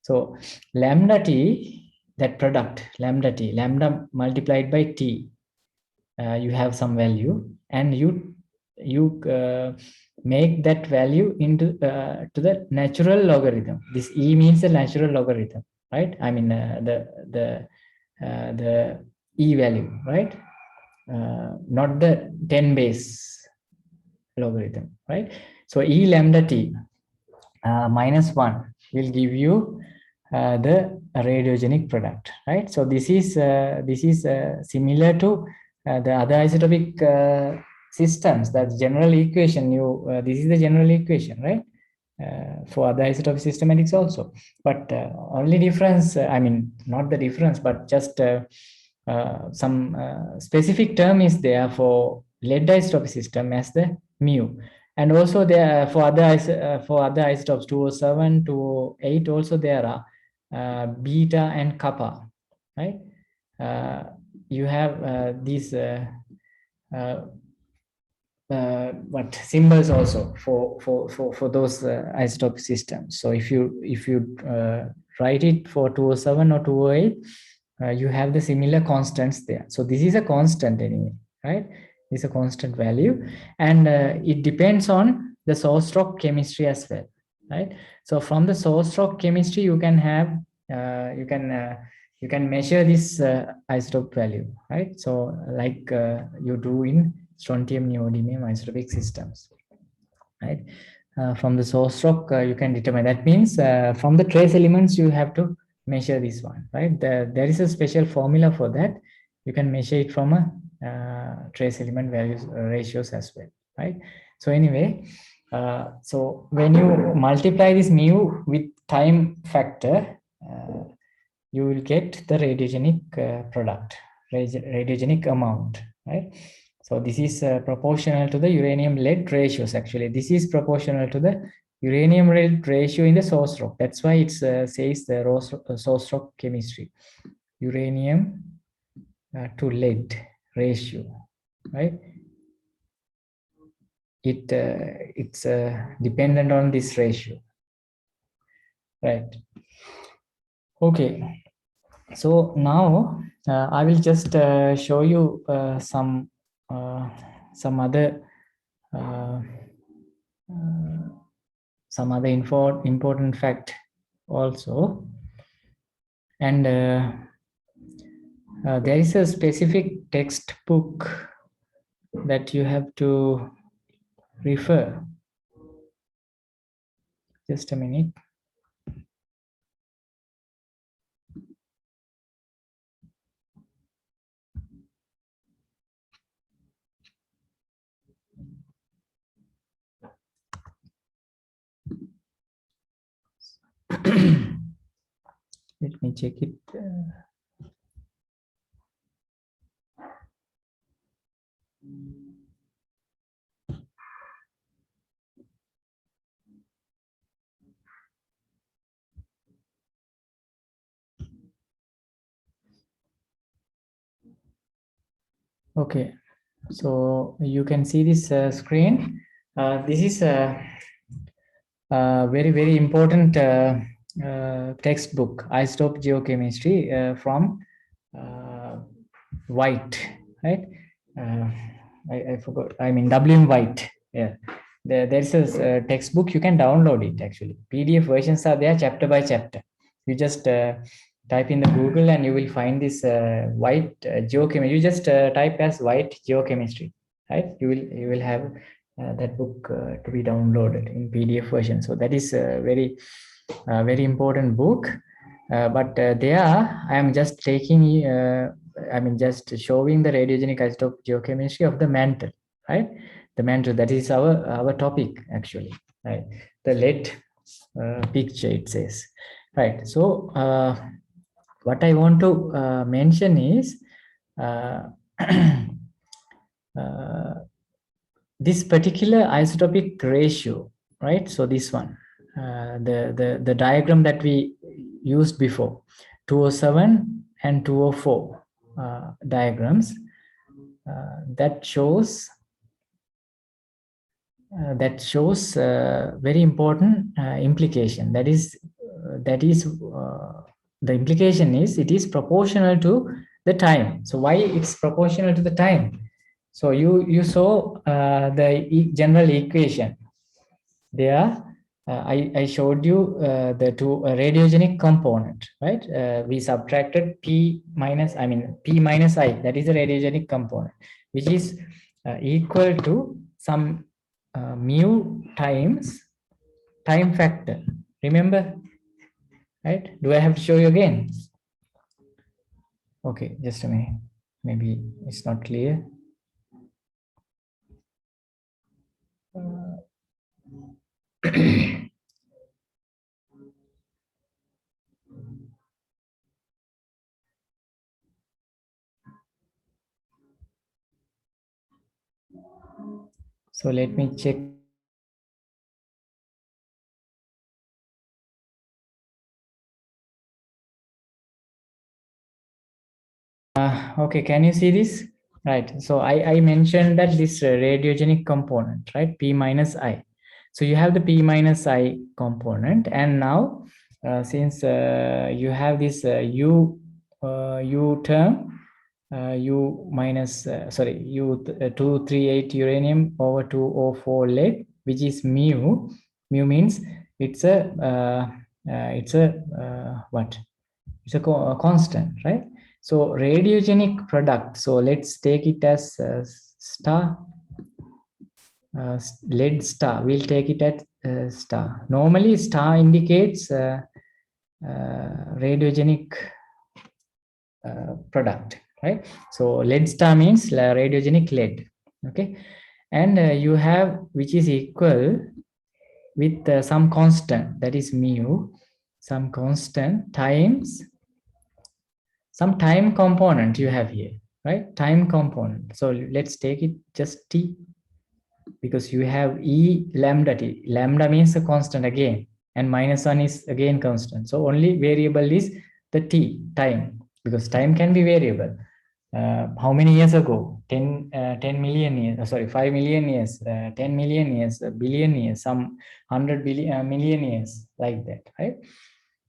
A: So lambda T, that product, lambda T, lambda multiplied by T, you have some value, and you make that value into to the natural logarithm. This E means the natural logarithm, right? I mean the E value, right? Not the 10 base logarithm, right? So E lambda T minus 1 will give you the radiogenic product, right? So this is similar to the other isotopic systems. That's general equation. This is the general equation, right? For other isotopic systematics also, but only difference, I mean not the difference, but just some specific term is there for lead isotopic system as the mu, and also there for other isotopes 207 208 also there are beta and kappa, right? You have these what symbols also for those isotope systems. So if you write it for 207 or 208, you have the similar constants there. So this is a constant anyway, right? It's a constant value, and it depends on the source rock chemistry as well, right? So from the source rock chemistry, you can have you can measure this isotope value, right? So like you do in strontium neodymium isotopic systems, right? From the source rock, you can determine. That means from the trace elements, you have to measure this one, right? There is a special formula for that. You can measure it from a trace element values ratios as well, right? So anyway, so when you multiply this mu with time factor, you will get the radiogenic product, radiogenic amount, right? So this is proportional to the uranium lead ratios. Actually, this is proportional to the uranium lead ratio in the source rock. That's why it says the source rock chemistry, uranium to lead ratio, right? It's dependent on this ratio, right? Okay, so now I will just show you some other important fact also, and there is a specific textbook that you have to refer. Just a minute. Let me check it. Okay, so you can see this screen. This is a very important textbook, Isotope Geochemistry from White, right? I forgot. I mean W.M. White. Yeah, there's a textbook. You can download it. Actually, PDF versions are there, chapter by chapter. You just type in the Google and you will find this white geochemistry. You just type as white geochemistry, right? You will have that book to be downloaded in PDF version. So that is a very important book. But there I am just taking, just showing the radiogenic isotope geochemistry of the mantle, right? The mantle, that is our topic actually, right? The lead picture, it says, right? So what I want to mention is uh, this particular isotopic ratio, right? So this one, the diagram that we used before, 207 and 204 diagrams, that shows very important implication. That is the implication is it is proportional to the time. So why it's proportional to the time? So you saw the general equation there. I showed you the two radiogenic component, right? We subtracted P minus I, that is a radiogenic component, which is equal to some mu times time factor. Remember, right? Do I have to show you again? Okay, just a minute. Maybe it's not clear. So let me check. Okay, can you see this? Right. So I mentioned that this radiogenic component, right? P minus I. So you have the P minus I component, and now since you have this U term, U minus U 238 uranium over 204 lead, which is mu. Mu means it's a what? It's a constant, right? So radiogenic product. So let's take it as star. Lead star. We'll take it at star. Normally, star indicates radiogenic product, right? So lead star means radiogenic lead. Okay, and you have which is equal with some constant, that is mu, some constant times some time component you have here, right? Time component. So let's take it just T, because you have E lambda T. Lambda means a constant again, and minus 1 is again constant. So only variable is the T, time, because time can be variable. How many years ago? 10 million years, 5 million years, 10 million years, a billion years, some 100 billion, million years, like that, right?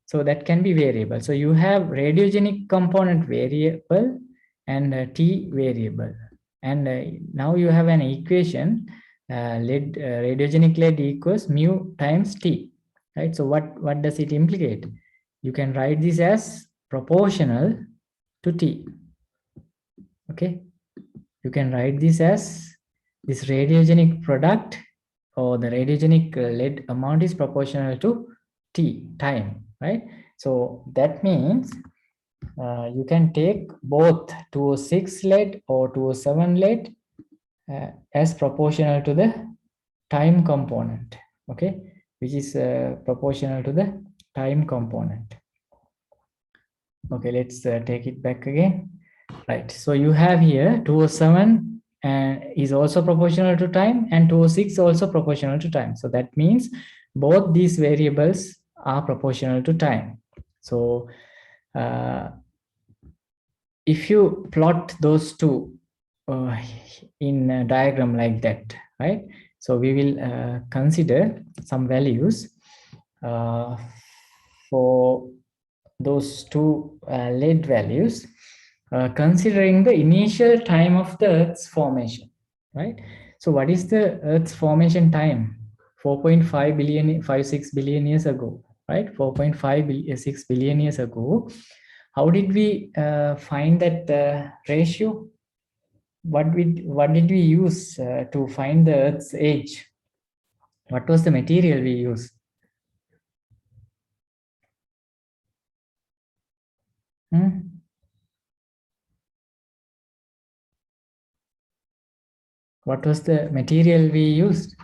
A: So that can be variable. So you have radiogenic component variable and T variable. And now you have an equation, radiogenic lead equals mu times T, right? So what does it implicate? You can write this as proportional to T. Okay, you can write this as this radiogenic product or the radiogenic lead amount is proportional to T, time, right? So that means you can take both 206 lead or 207 lead as proportional to the time component, okay, which is proportional to the time component. Okay, let's take it back again. Right, so you have here 207 is also proportional to time, and 206 also proportional to time. So that means both these variables are proportional to time. So if you plot those two in a diagram like that, right? So we will consider some values for those two lead values, considering the initial time of the Earth's formation, right? So what is the Earth's formation time? 4.5 billion, 56 billion years ago, right? 4.56 billion years ago, How did we find that ratio? What did we use to find the Earth's age? What was the material we used? What was the material we used?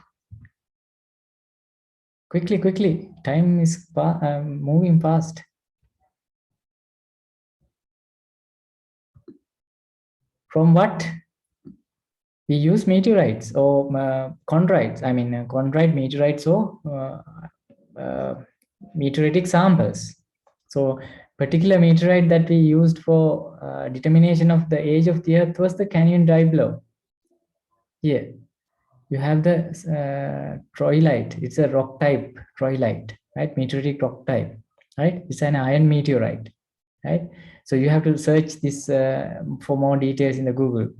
A: Quickly. Time is moving fast. From what? We use meteorites or chondrites. I mean, chondrite meteorites or meteoritic samples. So, particular meteorite that we used for determination of the age of the Earth was the Canyon Diblow. Here, you have the troilite. It's a rock type troilite, right? Meteoritic rock type, right? It's an iron meteorite, right? So you have to search this for more details in the Google,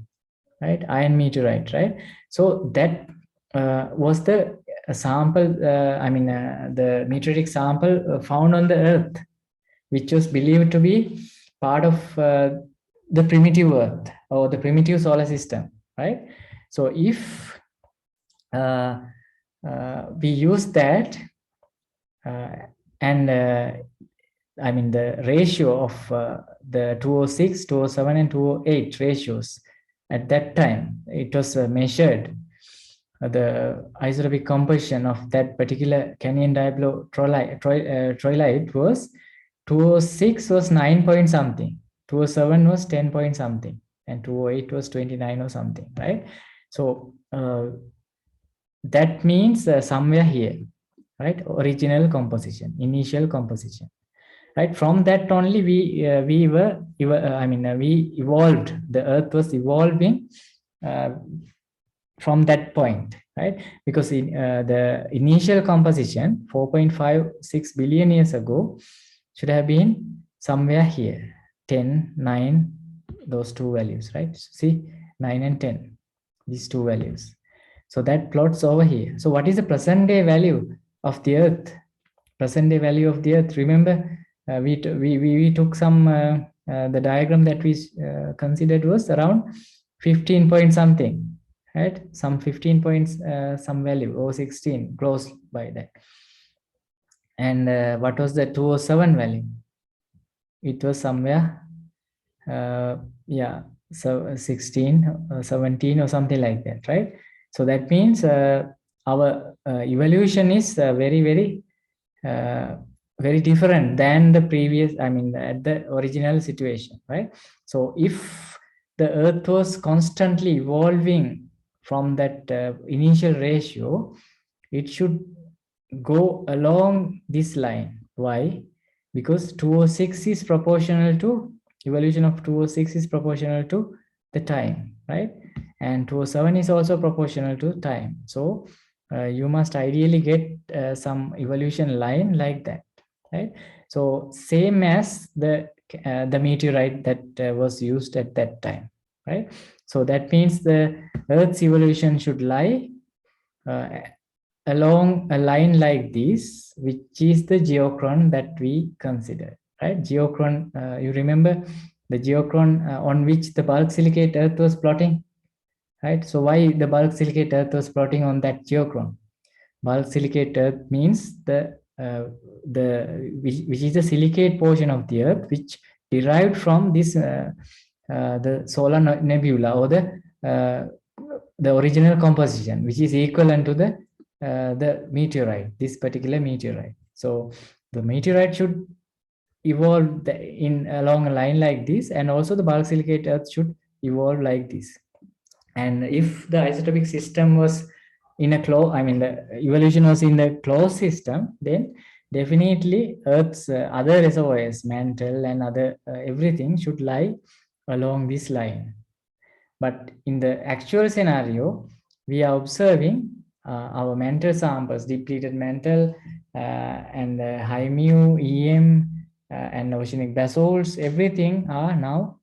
A: right? Iron meteorite, right? So that was the sample, the meteoritic sample found on the Earth, which was believed to be part of the primitive Earth or the primitive solar system, right? So if we use that and the ratio of the 206, 207 and 208 ratios at that time, it was measured the isotopic composition of that particular Canyon Diblow troilite was 206 was 9 point something, 207 was 10 point something, and 208 was 29 or something, right? So that means somewhere here, right? Original composition, initial composition, right? From that only we evolved. The Earth was evolving from that point, right? Because in the initial composition 4.56 billion years ago should have been somewhere here, 10, 9, those two values, right? See, 9 and 10, these two values. So that plots over here. So what is the present day value of the Earth? Present day value of the Earth. Remember, we took some the diagram that we considered was around 15 point something, right? Some 15 points, some value or 16, close by that. And what was the 207 value? It was somewhere, so 16, 17 or something like that, right? So that means our evolution is very different than the previous, at the original situation, right? So if the Earth was constantly evolving from that initial ratio, it should go along this line. Why? Because 206 is proportional to, evolution of 206 is proportional to the time, right? And 207 is also proportional to time. So you must ideally get some evolution line like that, right? So same as the meteorite that was used at that time, right? So that means the Earth's evolution should lie along a line like this, which is the geochron that we consider, right? Geochron, you remember the geochron on which the bulk silicate Earth was plotting, right? So why the bulk silicate Earth was plotting on that geochron? Bulk silicate Earth means which is the silicate portion of the Earth, which derived from this the solar nebula, or the original composition, which is equivalent to the meteorite, this particular meteorite. So the meteorite should evolve in along a line like this, and also the bulk silicate Earth should evolve like this. And if the isotopic system was in a the evolution was in the closed system, then definitely Earth's other reservoirs, Mantle and other everything should lie along this line. But in the actual scenario, we are observing our mantle samples, depleted mantle and high mu, EM, and oceanic basalts, everything are now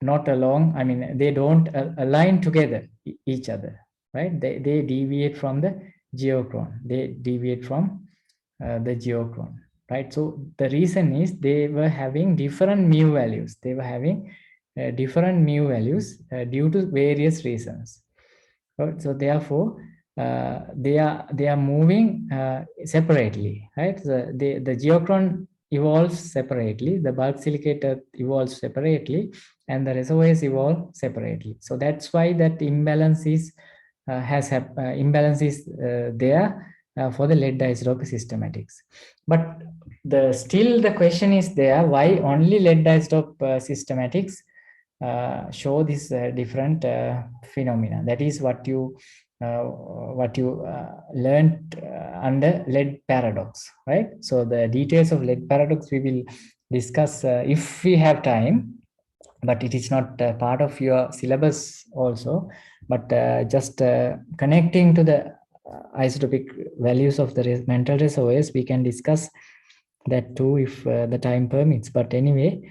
A: not along, they don't align together each other, right? They deviate from the geochron. They deviate from the geochron. right? So the reason is they were having different mu values. They were having different mu values due to various reasons. So therefore, they are moving separately, right? The geochron evolves separately, the bulk silicate earth evolves separately, and the reservoirs evolve separately. So that's why that imbalance is imbalance is there for the lead isotope systematics. But still the question is there: why only lead isotope systematics show this different phenomena? That is what you learned under lead paradox, right? So the details of lead paradox we will discuss if we have time, but it is not part of your syllabus also. But just connecting to the isotopic values of the mantle reservoirs, we can discuss that too if the time permits. But anyway,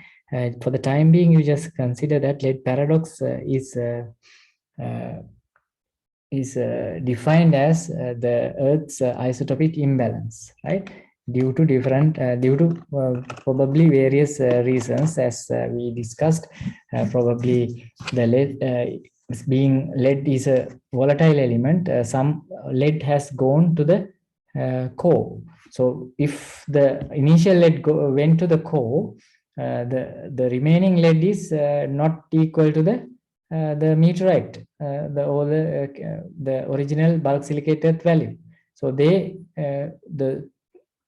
A: for the time being, you just consider that lead paradox is defined as the Earth's isotopic imbalance, right? Due to probably various reasons, as we discussed. Probably the lead being lead is a volatile element. Some lead has gone to the core. So if the initial lead went to the core, the remaining lead is not equal to the meteorite, the original bulk silicate earth value. So the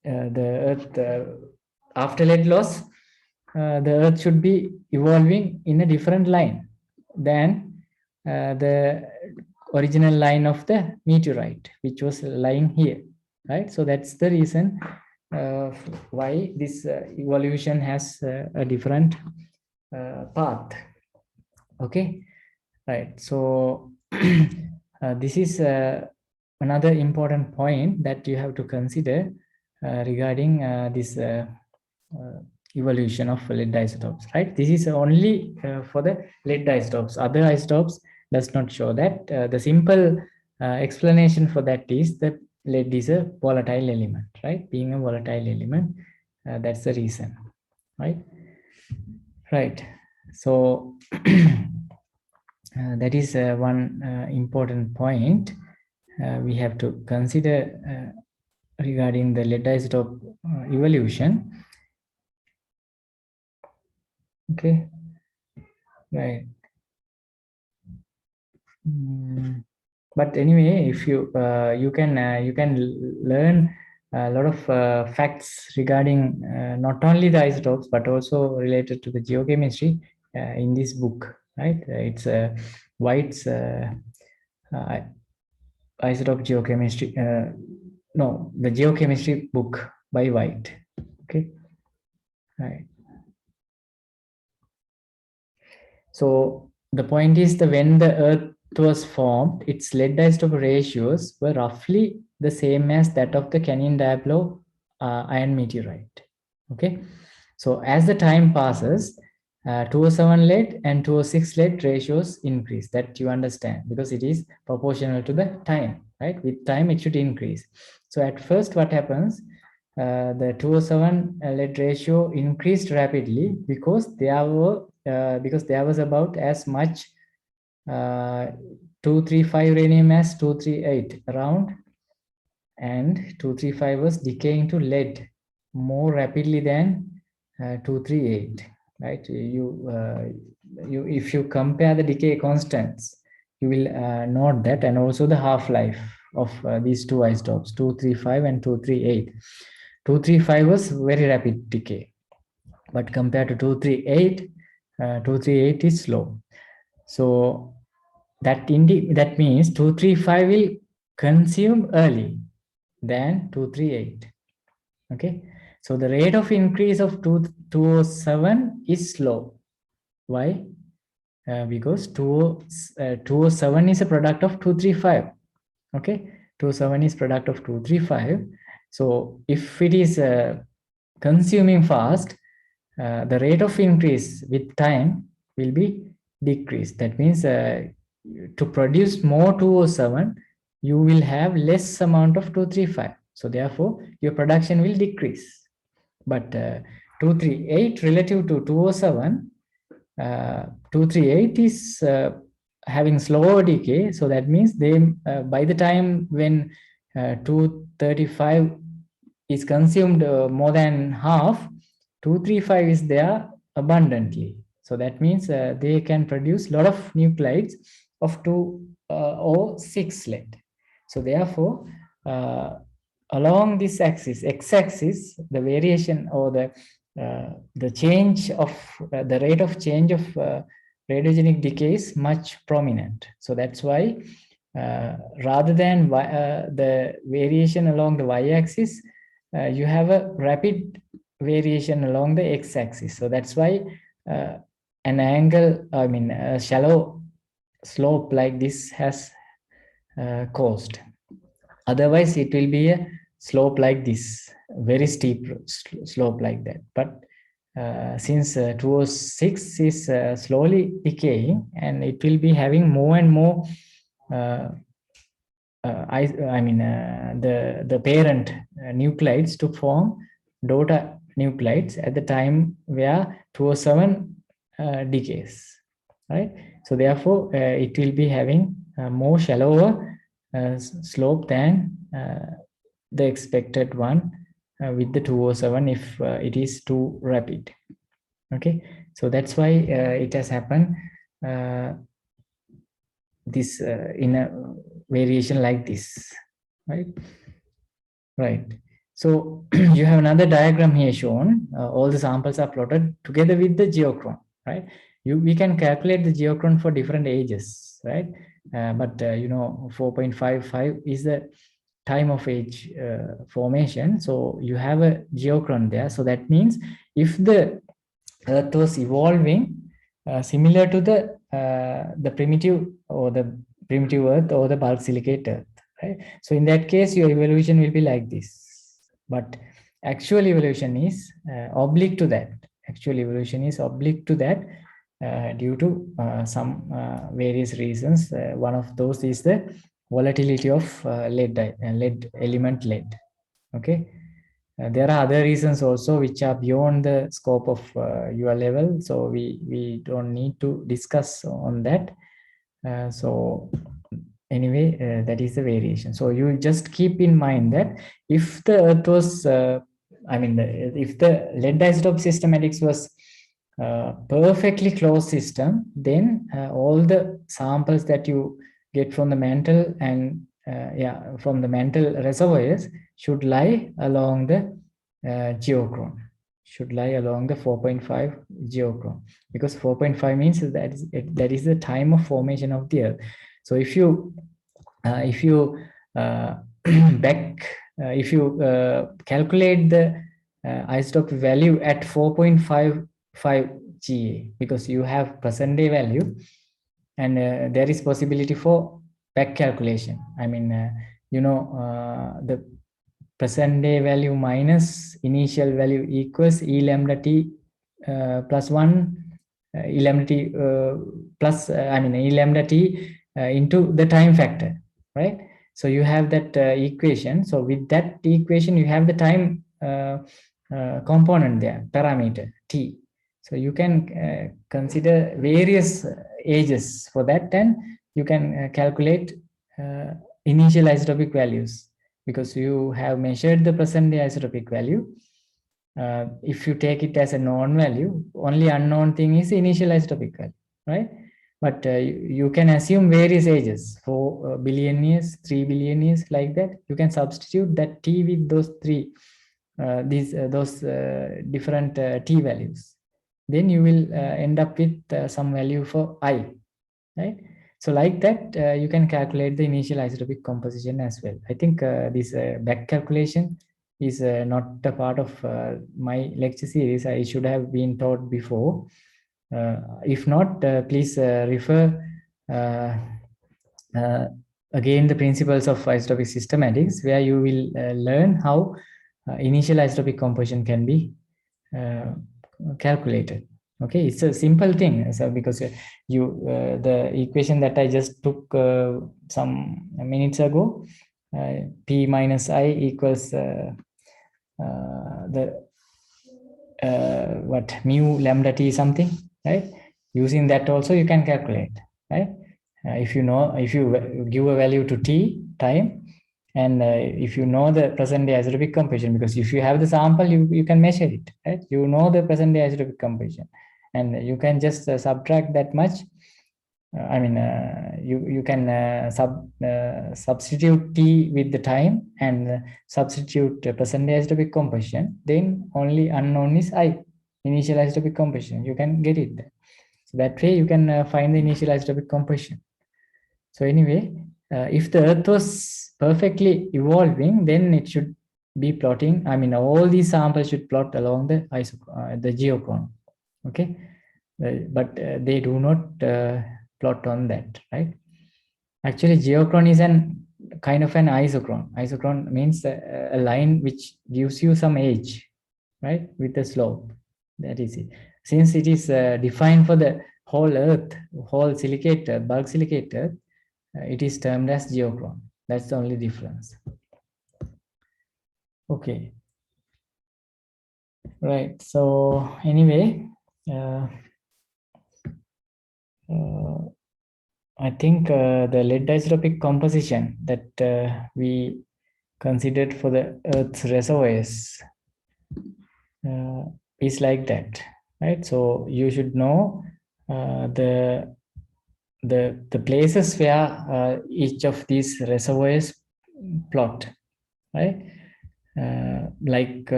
A: earth after lead loss, the earth should be evolving in a different line than the original line of the meteorite, which was lying here, right? So that's the reason why this evolution has a different path. Okay, right. So this is another important point that you have to consider regarding this evolution of lead isotopes, right? This is only for the lead isotopes. Other isotopes does not show that. The simple explanation for that is that lead is a volatile element, right? Being a volatile element, that's the reason, right? Right. So that is one important point we have to consider regarding the lead isotope evolution. Okay, right. But anyway, if you you can learn a lot of facts regarding not only the isotopes but also related to the geochemistry in this book, right? It's White's isotope geochemistry. No, the geochemistry book by White. Okay, right. So the point is that when the Earth was formed, its lead isotope ratios were roughly the same as that of the Canyon Diablo iron meteorite. Okay, so as the time passes, 207 lead and 206 lead ratios increase. That you understand, because it is proportional to the time, right? With time, it should increase. So at first, what happens? The 207 lead ratio increased rapidly because there was about as much 235 uranium as 238 around, and 235 was decaying to lead more rapidly than 238, right? If you compare the decay constants, you will note that, and also the half-life of these two isotopes, 235 and 238. 235 was very rapid decay, but compared to 238, 238 is slow. So that means 235 will consume early than 238. Okay, so the rate of increase of 207 is slow. Why? Because 207 is a product of 235. Okay, 207 is product of 235. So if it is consuming fast, the rate of increase with time will be decreased. That means to produce more 207, you will have less amount of 235. So therefore, your production will decrease. but 238 relative to 207, 238 is having slower decay. So that means they by the time when 235 is consumed more than half, 235 is there abundantly. So that means they can produce a lot of nuclides of 2 or 6 lead. So therefore, along this axis, x-axis, the variation or the change of the rate of change of radiogenic decay is much prominent. So that's why rather than the variation along the y-axis, you have a rapid variation along the x-axis. So that's why an angle, I mean, a shallow slope like this has caused. Otherwise, it will be a slope like this, very steep slope like that. But since 206 is slowly decaying, and it will be having more and more the parent nuclides to form daughter nuclides at the time where 207 decays, right? So therefore, it will be having more shallower slope than the expected one with the 207 if it is too rapid. Okay, so that's why it has happened this in a variation like this, right? Right. So you have another diagram here shown. All the samples are plotted together with the geochron, right? We can calculate the geochron for different ages, right? But 4.55 is the time of age formation. So you have a geochron there. So that means if the Earth was evolving similar to the primitive Earth or the bulk silicate Earth, right? So in that case, your evolution will be like this. But actual evolution is oblique to that. Actual evolution is oblique to that due to some various reasons. One of those is the volatility of lead element lead. Okay. There are other reasons also which are beyond the scope of your level, so we don't need to discuss on that. So anyway, that is the variation. So you just keep in mind that if the Earth was, if the lead isotope systematics was perfectly closed system, then all the samples that you get from the mantle and from the mantle reservoirs should lie along the geochron, should lie along the 4.5 geochron, because 4.5 means that is the time of formation of the Earth. So if you calculate the isotope value at 4.55 GA, because you have present day value, and there is possibility for back calculation. I mean, the present day value minus initial value equals E lambda T plus 1, E lambda T plus, E lambda T into the time factor, right? So you have that equation. So with that equation, you have the time component there, parameter T. So you can consider various ages for that, and you can calculate initial isotopic values, because you have measured the present day isotopic value. If you take it as a known value, only unknown thing is initial isotopic value, right? But you can assume various ages, 4 billion years, 3 billion years, like that. You can substitute that T with those those different T values. Then you will end up with some value for I, right? So like that, you can calculate the initial isotopic composition as well. I think this back calculation is not a part of my lecture series. I should have been taught before. If not, please refer again the principles of isotopic systematics, where you will learn how initial isotopic composition can be calculated. Okay, it's a simple thing. So because the equation that I just took some minutes ago, P minus I equals the what mu lambda t something, right? Using that also you can calculate, right? If you give a value to t time, and if you know the present day isotopic composition, because if you have the sample, you can measure it, right? You know the present day isotopic composition, and you can just subtract that much. You can substitute t with the time and substitute present day isotopic composition. Then only unknown is I, initial isotopic composition. You can get it there. So that way you can find the initial isotopic composition. So anyway, if the Earth was perfectly evolving, then it should be plotting. All these samples should plot along the geochron. Okay, but they do not plot on that, right? Actually, geochron is an kind of an isochron. Isochron means a line which gives you some edge, right, with a slope. That is it. Since it is defined for the whole Earth, whole silicate Earth, bulk silicate Earth, it is termed as geochron. That's the only difference. Okay. Right. So anyway, I think the lead isotopic composition that we considered for the Earth's reservoirs is like that, right? So you should know the places where each of these reservoirs plot, right? Like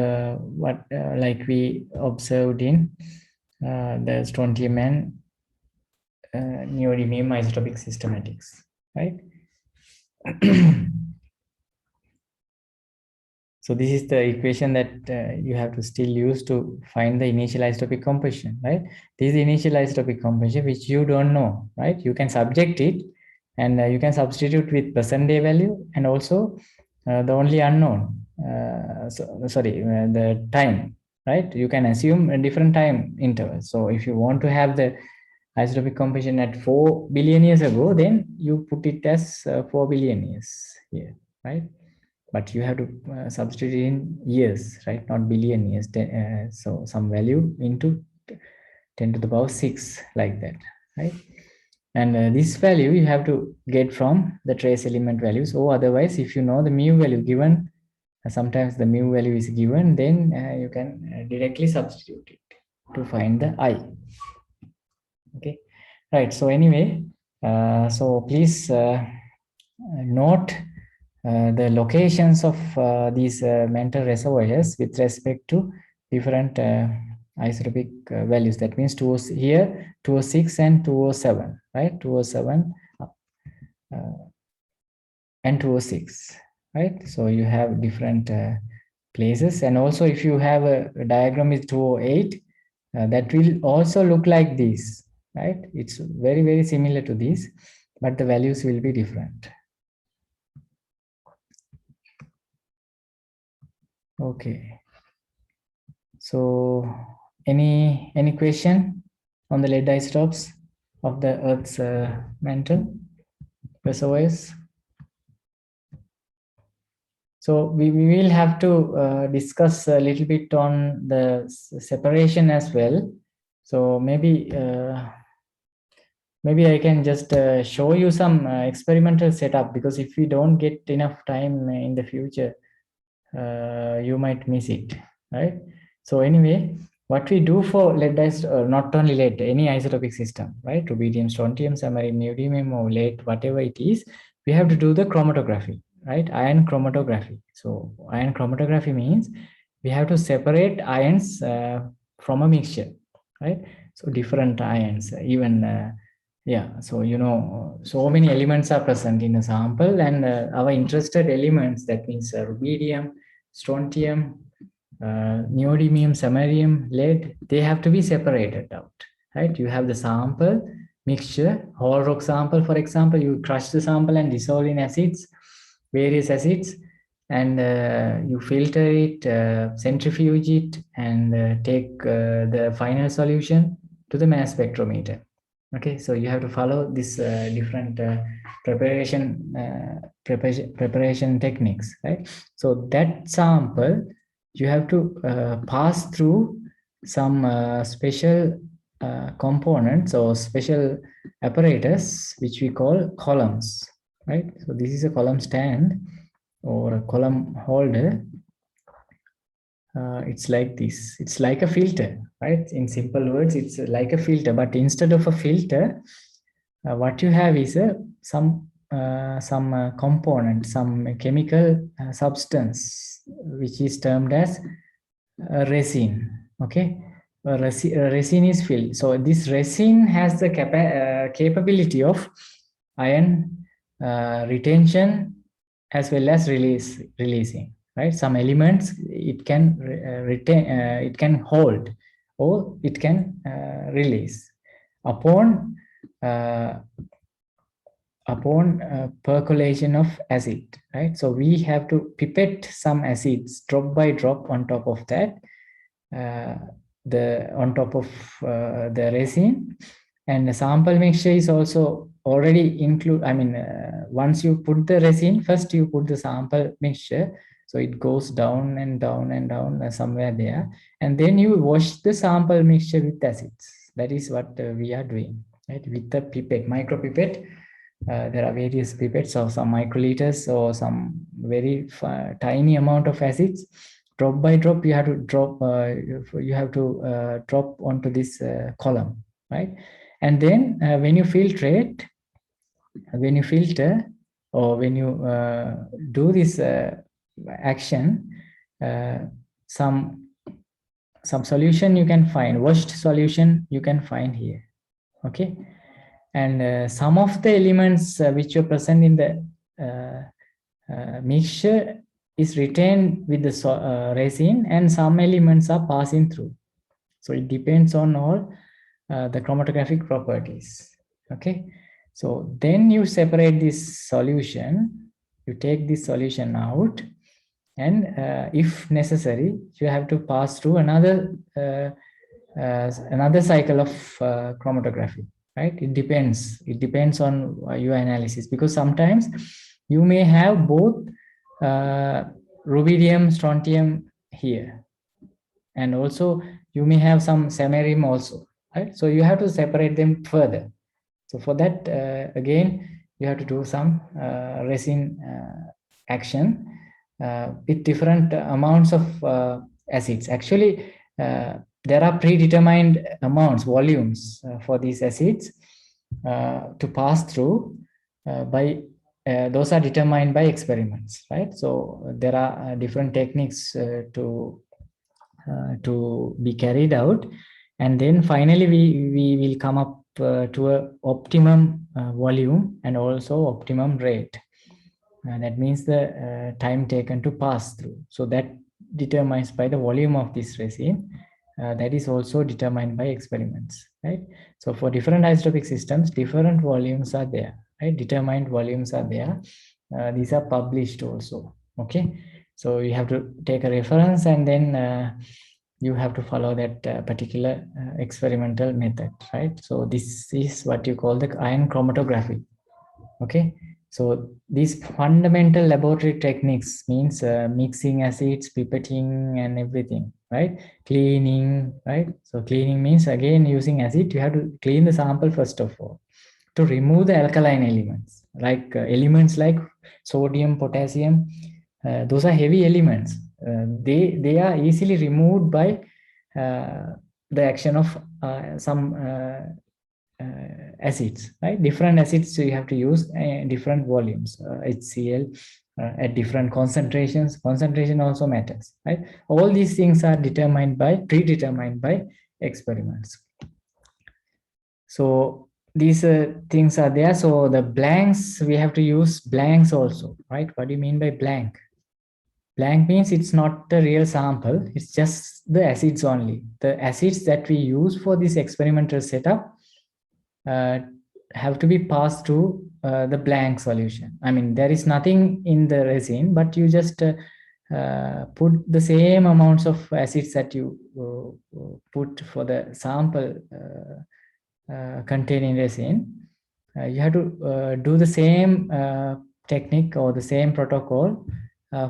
A: we observed in the strontium and neodymium isotopic systematics, right? So this is the equation that you have to still use to find the initial isotopic composition, right? This is the initial isotopic composition which you don't know, right? You can subject it, and you can substitute with present day value, and also the only unknown, the time, right? You can assume a different time interval. So if you want to have the isotopic composition at 4 billion years ago, then you put it as 4 billion years here, right? But you have to substitute in years, right? Not billion years. So some value into 10 to the power 6, like that, right? And this value you have to get from the trace element values, or otherwise, if you know the mu value given, sometimes the mu value is given, then you can directly substitute it to find the I. Okay, right. So anyway, so please note the locations of these Mantle reservoirs with respect to different isotopic values. That means here 206 and 207, right? 207 and 206, right? So you have different places, and also if you have a diagram with 208, that will also look like this, right? It's very, very similar to this, but the values will be different. Okay. So any question on the lead isotopes of the Earth's mantle reservoirs? So we will have to discuss a little bit on the separation as well. So maybe I can just show you some experimental setup, because if we don't get enough time in the future, you might miss it, right? So anyway, what we do for lead not only lead, any isotopic system, right? Rubidium, strontium, samarium, neodymium, or lead, whatever it is, we have to do the chromatography, right? Ion chromatography. So ion chromatography means we have to separate ions from a mixture, right? So different ions, even yeah, so so many elements are present in a sample, and our interested elements, that means rubidium, strontium, neodymium, samarium, lead, they have to be separated out, right? You have the sample mixture, whole rock sample, for example, you crush the sample and dissolve in acids, various acids, and you filter it, centrifuge it, and take the final solution to the mass spectrometer. Okay, so you have to follow this different preparation techniques, right? So that sample you have to pass through some special components or special apparatus which we call columns, right? So this is a column stand or a column holder. It's like this. It's like a filter, right? In simple words, it's like a filter. But instead of a filter, what you have is some component, some chemical substance, which is termed as resin. Okay, resin is filled. So this resin has the capability of ion retention as well as releasing. Right, some elements it can retain, it can hold, or it can release upon percolation of acid, right? So we have to pipette some acids drop by drop on top of that, on top of the resin, and the sample mixture is also already include. I mean, once you put the resin, first you put the sample mixture, so it goes down and down and down somewhere there, and then you wash the sample mixture with acids. That is what we are doing, right? With the pipette, micro pipette. There are various pipettes of some microliters or some very tiny amount of acids. Drop by drop, you have to drop. Drop onto this column, right? And then when you filter, or when you do this action, some solution you can find, washed solution you can find here. Okay, and some of the elements which are present in the mixture is retained with the resin, and some elements are passing through. So it depends on all the chromatographic properties. Okay, so then you separate this solution, you take this solution out, and if necessary, you have to pass through another cycle of chromatography. Right? It depends on your analysis, because sometimes you may have both rubidium, strontium here, and also you may have some samarium also, right? So you have to separate them further. So for that, again, you have to do some resin action with different amounts of acids. Actually, there are predetermined amounts, volumes for these acids to pass through by those are determined by experiments, right? So there are different techniques to be carried out, and then finally we will come up to a optimum volume and also optimum rate. That means the time taken to pass through. So that determines by the volume of this resin. That is also determined by experiments, right? So for different isotopic systems, different volumes are there, right? Determined volumes are there. These are published also. Okay, so you have to take a reference, and then you have to follow that particular experimental method, right? So this is what you call the ion chromatography. Okay, so these fundamental laboratory techniques means mixing acids, pipetting, and everything, right? Cleaning, right? So cleaning means, again, using acid, you have to clean the sample first of all to remove the alkaline elements, like elements like sodium, potassium. Those are heavy elements. They are easily removed by the action of some acids, right? Different acids, so you have to use different volumes, HCl at different concentrations. Concentration also matters, right? All these things are predetermined by experiments. So these things are there. So the blanks, we have to use blanks also, right? What do you mean by blank? Blank means it's not the real sample, it's just the acids only. The acids that we use for this experimental setup have to be passed through the blank solution. I mean, there is nothing in the resin, but you just put the same amounts of acids that you put for the sample containing resin. You have to do the same technique or the same protocol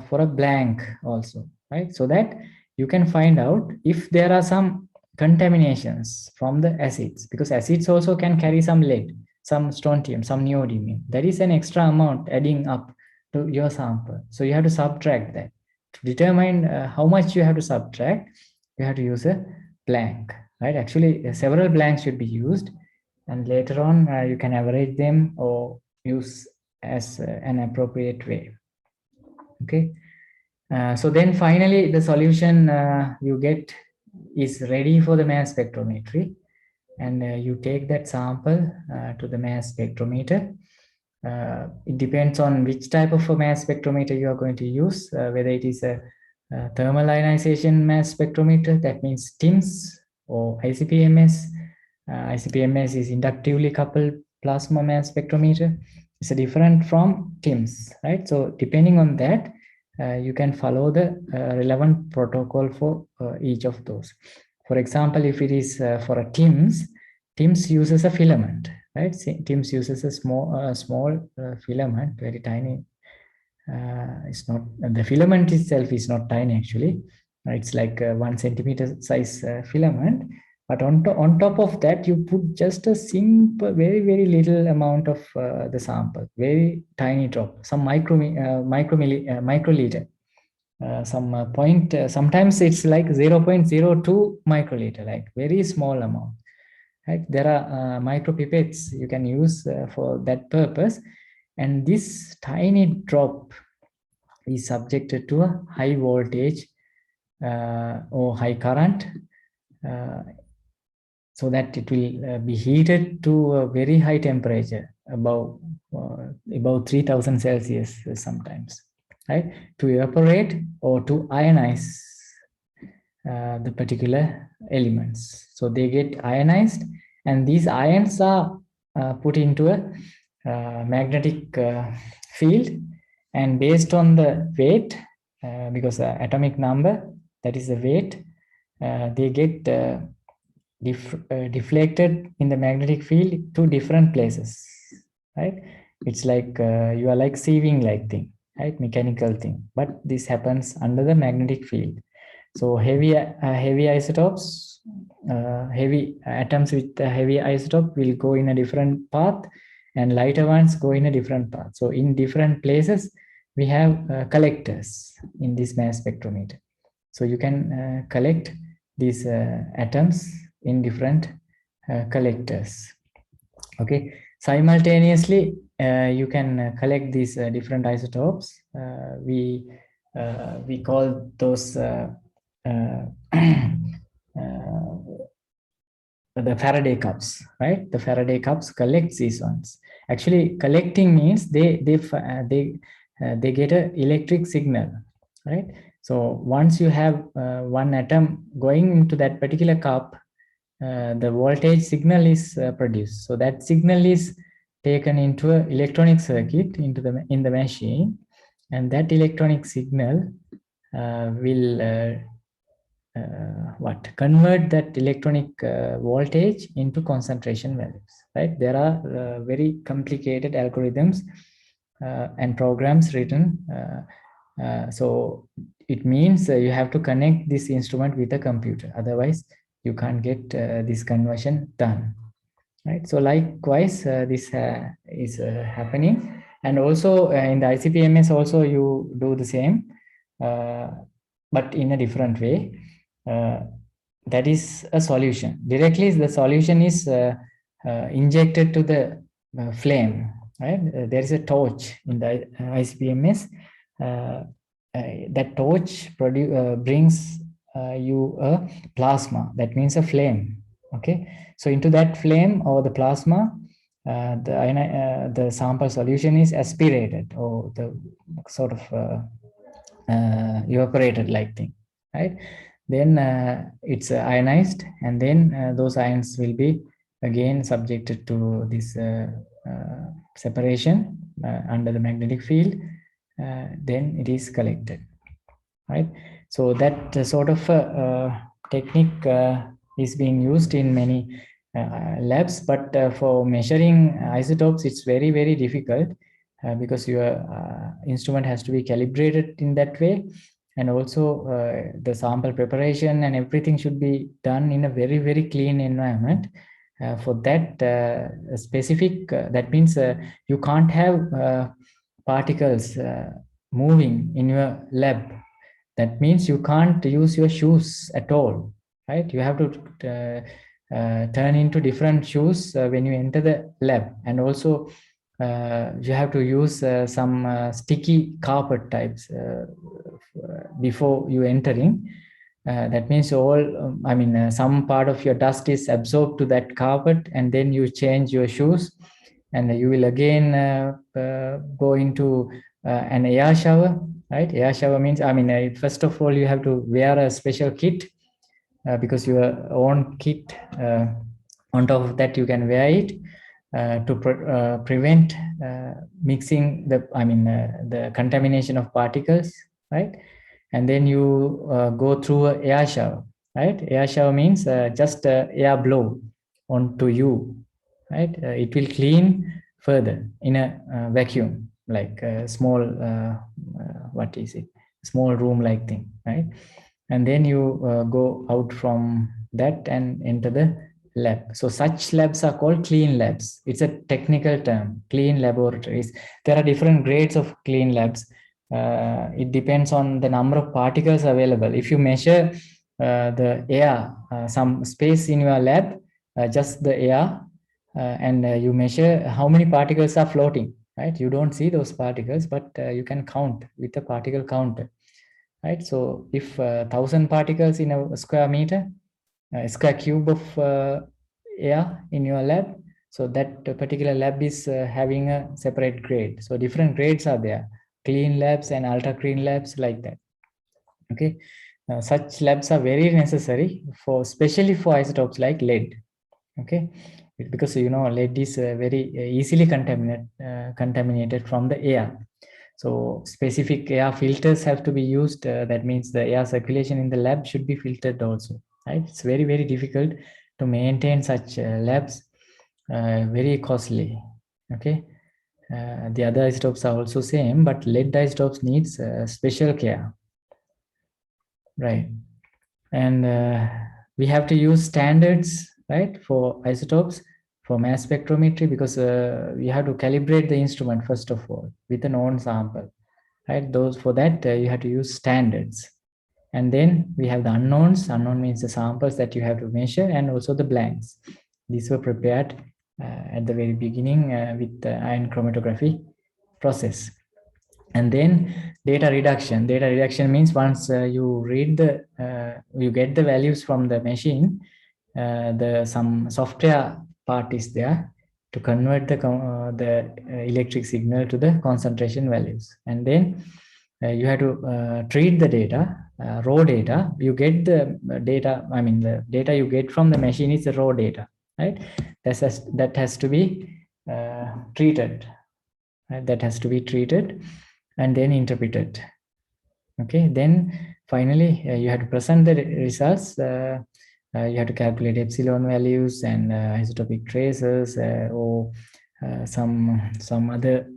A: for a blank also, right? So that you can find out if there are some contaminations from the acids, because acids also can carry some lead, some strontium, some neodymium. That is an extra amount adding up to your sample. So you have to subtract that. To determine how much you have to subtract, you have to use a blank, right? Actually, several blanks should be used, and later on you can average them or use as an appropriate way. Okay. So then finally the solution you get is ready for the mass spectrometry, and you take that sample to the mass spectrometer. It depends on which type of a mass spectrometer you are going to use, whether it is a thermal ionization mass spectrometer, that means TIMS, or ICP-MS. ICP-MS is inductively coupled plasma mass spectrometer. It's different from TIMS, right? So depending on that, you can follow the relevant protocol for each of those. For example, if it is for a TIMS, TIMS uses a filament, right? TIMS uses a small filament, very tiny. It's not, the filament itself is not tiny actually. It's like 1 centimeter size filament. But on top of that, you put just a simple, very little amount of the sample, very tiny drop, some microliter, some point. Sometimes it's like 0.02 microliter, like very small amount. Right? There are micropipettes you can use for that purpose, and this tiny drop is subjected to a high voltage or high current, so that it will be heated to a very high temperature, above 3000 Celsius sometimes, right? To evaporate or to ionize the particular elements. So they get ionized, and these ions are put into a magnetic field, and based on the weight, because the atomic number, that is the weight, they get deflected in the magnetic field to different places, right? It's like you are like sieving like thing, right? Mechanical thing, but this happens under the magnetic field. So heavy isotopes, heavy atoms with a heavy isotope will go in a different path, and lighter ones go in a different path. So in different places, we have collectors in this mass spectrometer. So you can collect these atoms in different collectors. Okay. Simultaneously, you can collect these different isotopes. We call those the Faraday cups, right? The Faraday cups collects these ones. Actually, collecting means they get an electric signal, right? So once you have one atom going into that particular cup, the voltage signal is produced. So that signal is taken into an electronic circuit in the machine, and that electronic signal will convert that electronic voltage into concentration values, right? There are very complicated algorithms and programs written. So it means you have to connect this instrument with a computer, otherwise you can't get this conversion done, right? So likewise, this is happening, and also in the ICP-MS also you do the same, but in a different way. That is a solution. Directly, the solution is injected to the flame, right? There is a torch in the ICP-MS. That torch brings you a plasma. That means a flame. Okay, so into that flame or the plasma, the sample solution is aspirated, or the sort of evaporated like thing, right? Then it's ionized, and then those ions will be again subjected to this separation under the magnetic field. Then it is collected, right? So that sort of technique is being used in many labs, but for measuring isotopes, it's very difficult because your instrument has to be calibrated in that way. and also the sample preparation and everything should be done in a very, very clean environment. For that specific, that means you can't have particles moving in your lab. That means you can't use your shoes at all, right? You have to turn into different shoes when you enter the lab, and also you have to use some sticky carpet types before you entering. That means some part of your dust is absorbed to that carpet, and then you change your shoes, and you will again go into an air shower, right? Air shower means, first of all, you have to wear a special kit because your own kit, on top of that, you can wear it to prevent mixing the contamination of particles, right? And then you go through an air shower, right? Air shower means just air blow onto you, right? It will clean further in a vacuum, like a small, what is it? Small room like thing, right? And then you go out from that and enter the lab. So such labs are called clean labs. It's a technical term, clean laboratories. There are different grades of clean labs. It depends on the number of particles available. If you measure the air, some space in your lab, just the air, and you measure how many particles are floating, right? You don't see those particles, but you can count with a particle counter, right? So if 1,000 particles in a square meter, a square cube of air in your lab, so that particular lab is having a separate grade. So different grades are there, clean labs and ultra clean labs, like that. Okay, such labs are very necessary for, especially for isotopes like lead. Okay, because lead is very easily contaminated from the air. So specific air filters have to be used. That means the air circulation in the lab should be filtered also, right? It's very, very difficult to maintain such labs, very costly. Okay, the other isotopes are also same, but lead isotopes needs special care, right? And we have to use standards, right, for isotopes, for mass spectrometry, because we have to calibrate the instrument first of all with a known sample, right? Those, for that you have to use standards. And then we have the unknowns. Unknown means the samples that you have to measure, and also the blanks. These were prepared at the very beginning with the ion chromatography process. And then data reduction. Data reduction means once you read the, you get the values from the machine, some software part is there to convert the electric signal to the concentration values. And then you have to treat the data, raw data. You get the data, the data you get from the machine is the raw data, right? That has to be treated, right? That has to be treated and then interpreted. Okay, then finally you have to present the results. You have to calculate epsilon values and isotopic traces, or some other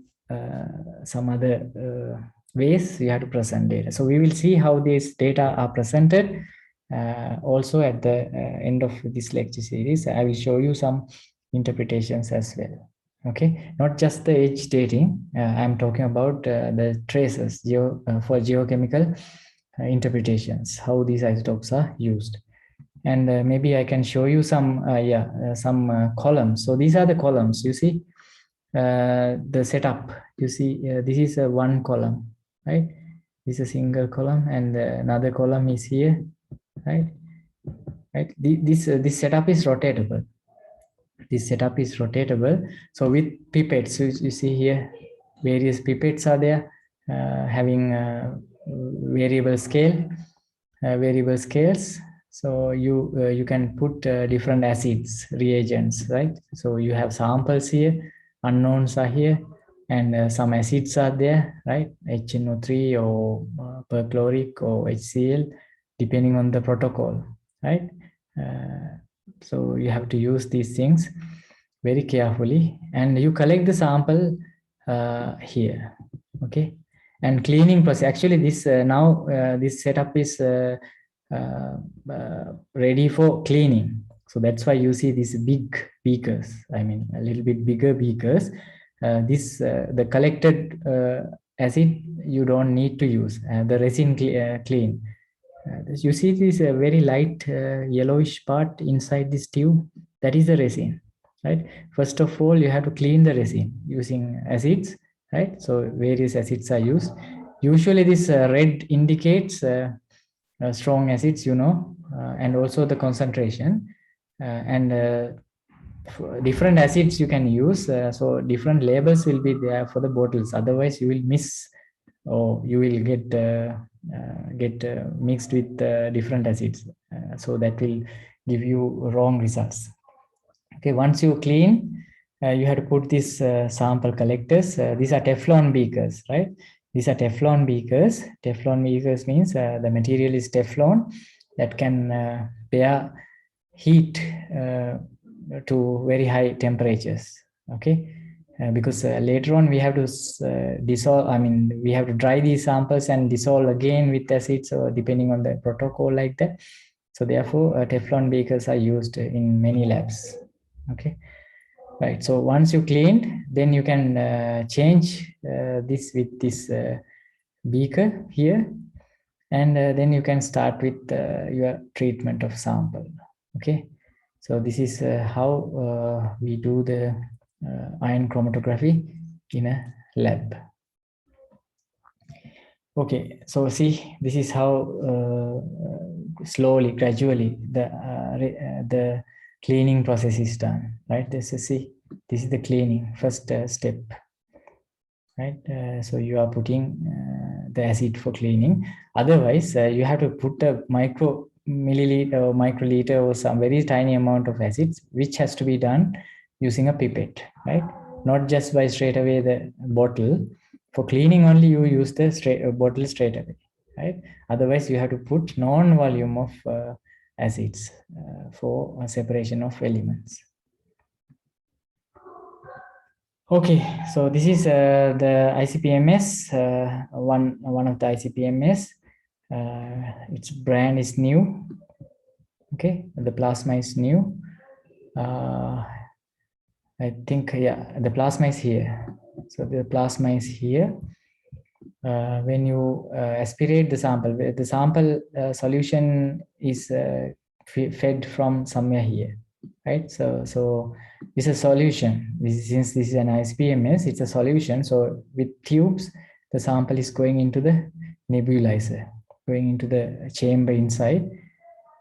A: ways you have to present data. So we will see how these data are presented also at the end of this lecture series. I will show you some interpretations as well. Okay, not just the age dating. I'm talking about the traces for geochemical interpretations, how these isotopes are used. And maybe I can show you some columns. So these are the columns. You see the setup. You see this is a one column, right? This is a single column, and another column is here, right? Right. This setup is rotatable. This setup is rotatable. So with pipettes, you see here, various pipettes are there, having variable scales. So you can put different acids, reagents, right? So you have samples here, unknowns are here, and some acids are there, right? HNO3 or perchloric or HCl, depending on the protocol, right? So you have to use these things very carefully, and you collect the sample here. Okay, and cleaning process. Actually, this now this setup is ready for cleaning. So that's why you see these big beakers. I mean, a little bit bigger beakers. The collected acid you don't need to use. The resin clean. You see this very light yellowish part inside this tube. That is the resin, right? First of all, you have to clean the resin using acids, right? So various acids are used. Usually, this red indicates strong acids, and also the concentration. And different acids you can use. So different labels will be there for the bottles. Otherwise, you will miss, or you will get mixed with different acids. So that will give you wrong results. Okay, once you clean, you have to put these sample collectors. These are Teflon beakers, right? These are Teflon beakers. Teflon beakers means the material is Teflon that can bear heat to very high temperatures. Okay, because later on we have to dissolve. I mean, we have to dry these samples and dissolve again with acids, or depending on the protocol like that. So therefore, Teflon beakers are used in many labs. Okay, right. So once you cleaned, then you can change this with this beaker here, and then you can start with your treatment of sample. Okay, so this is how we do the ion chromatography in a lab. Okay, so see, this is how slowly, gradually the cleaning process is done, right? This is the cleaning first step, right? So you are putting the acid for cleaning. Otherwise, you have to put a milliliter or microliter or some very tiny amount of acids, which has to be done using a pipette, right? Not just by straight away the bottle. For cleaning only, you use the bottle straight away, right? Otherwise, you have to put known volume of acids for separation of elements. Okay, so this is the ICP-MS, one of the ICP-MS. Its brand is new. Okay, the plasma is new. I think, yeah, the plasma is here. So the plasma is here. When you aspirate the sample solution is fed from somewhere here, right? So it's a solution. Since this is an ICP-MS, it's a solution. So with tubes, the sample is going into the nebulizer, going into the chamber inside,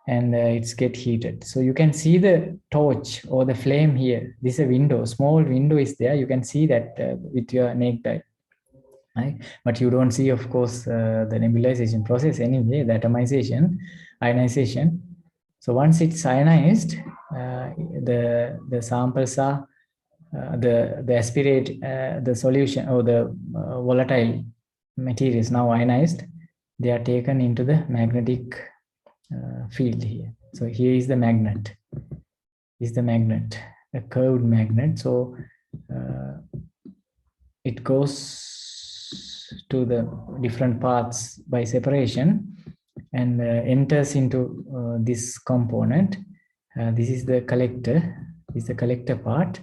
A: and it's get heated. So you can see the torch or the flame here. This is a window, small window is there. You can see that with your naked eye. Right? But you don't see, of course, the nebulization process anyway, the atomization, ionization. So once it's ionized, the samples are the aspirate, the solution or the volatile materials now ionized. They are taken into the magnetic field here. So here is the magnet. Is the magnet, a curved magnet. So it goes to the different paths by separation and enters into this component. This is the collector. This is the collector part,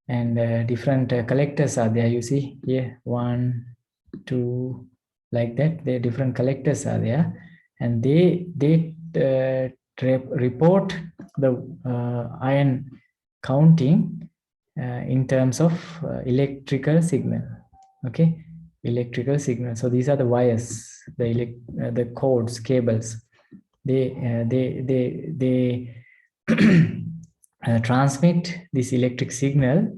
A: and different collectors are there. You see here, 1, 2, like that. The different collectors are there, and they report the ion counting in terms of electrical signal. Okay, electrical signal. So these are the wires, the cords, cables. They transmit this electric signal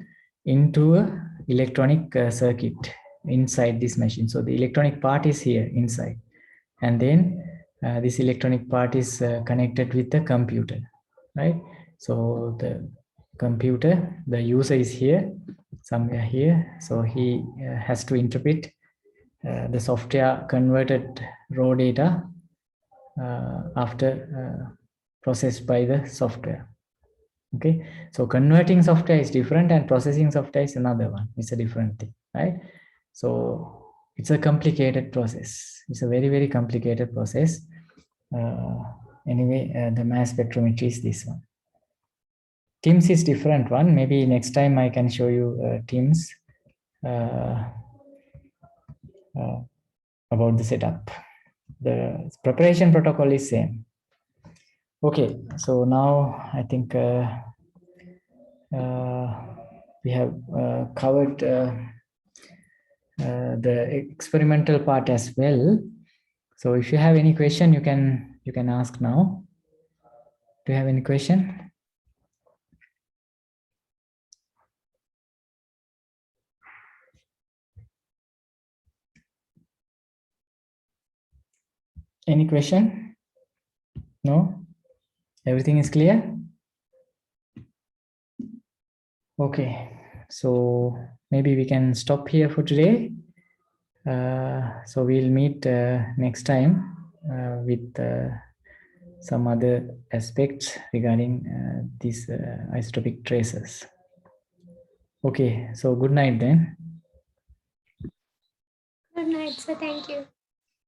A: into a electronic circuit inside this machine. So the electronic part is here inside, and then this electronic part is connected with the computer, right? So the computer, the user is here, somewhere here. So he has to interpret the software converted raw data after processed by the software. Okay, so converting software is different and processing software is another one. It's a different thing, right? So it's a complicated process. It's a very, very complicated process. Anyway, the mass spectrometry is this one. TIMS is different one. Maybe next time I can show you TIMS about the setup. The preparation protocol is same. Okay, so now I think we have covered the experimental part as well. So if you have any question, you can ask now. Do you have any question? Any question? No? Everything is clear? Okay, so maybe we can stop here for today. So we'll meet next time with some other aspects regarding these isotopic traces. Okay, so good night then.
C: Good night, sir. Thank you.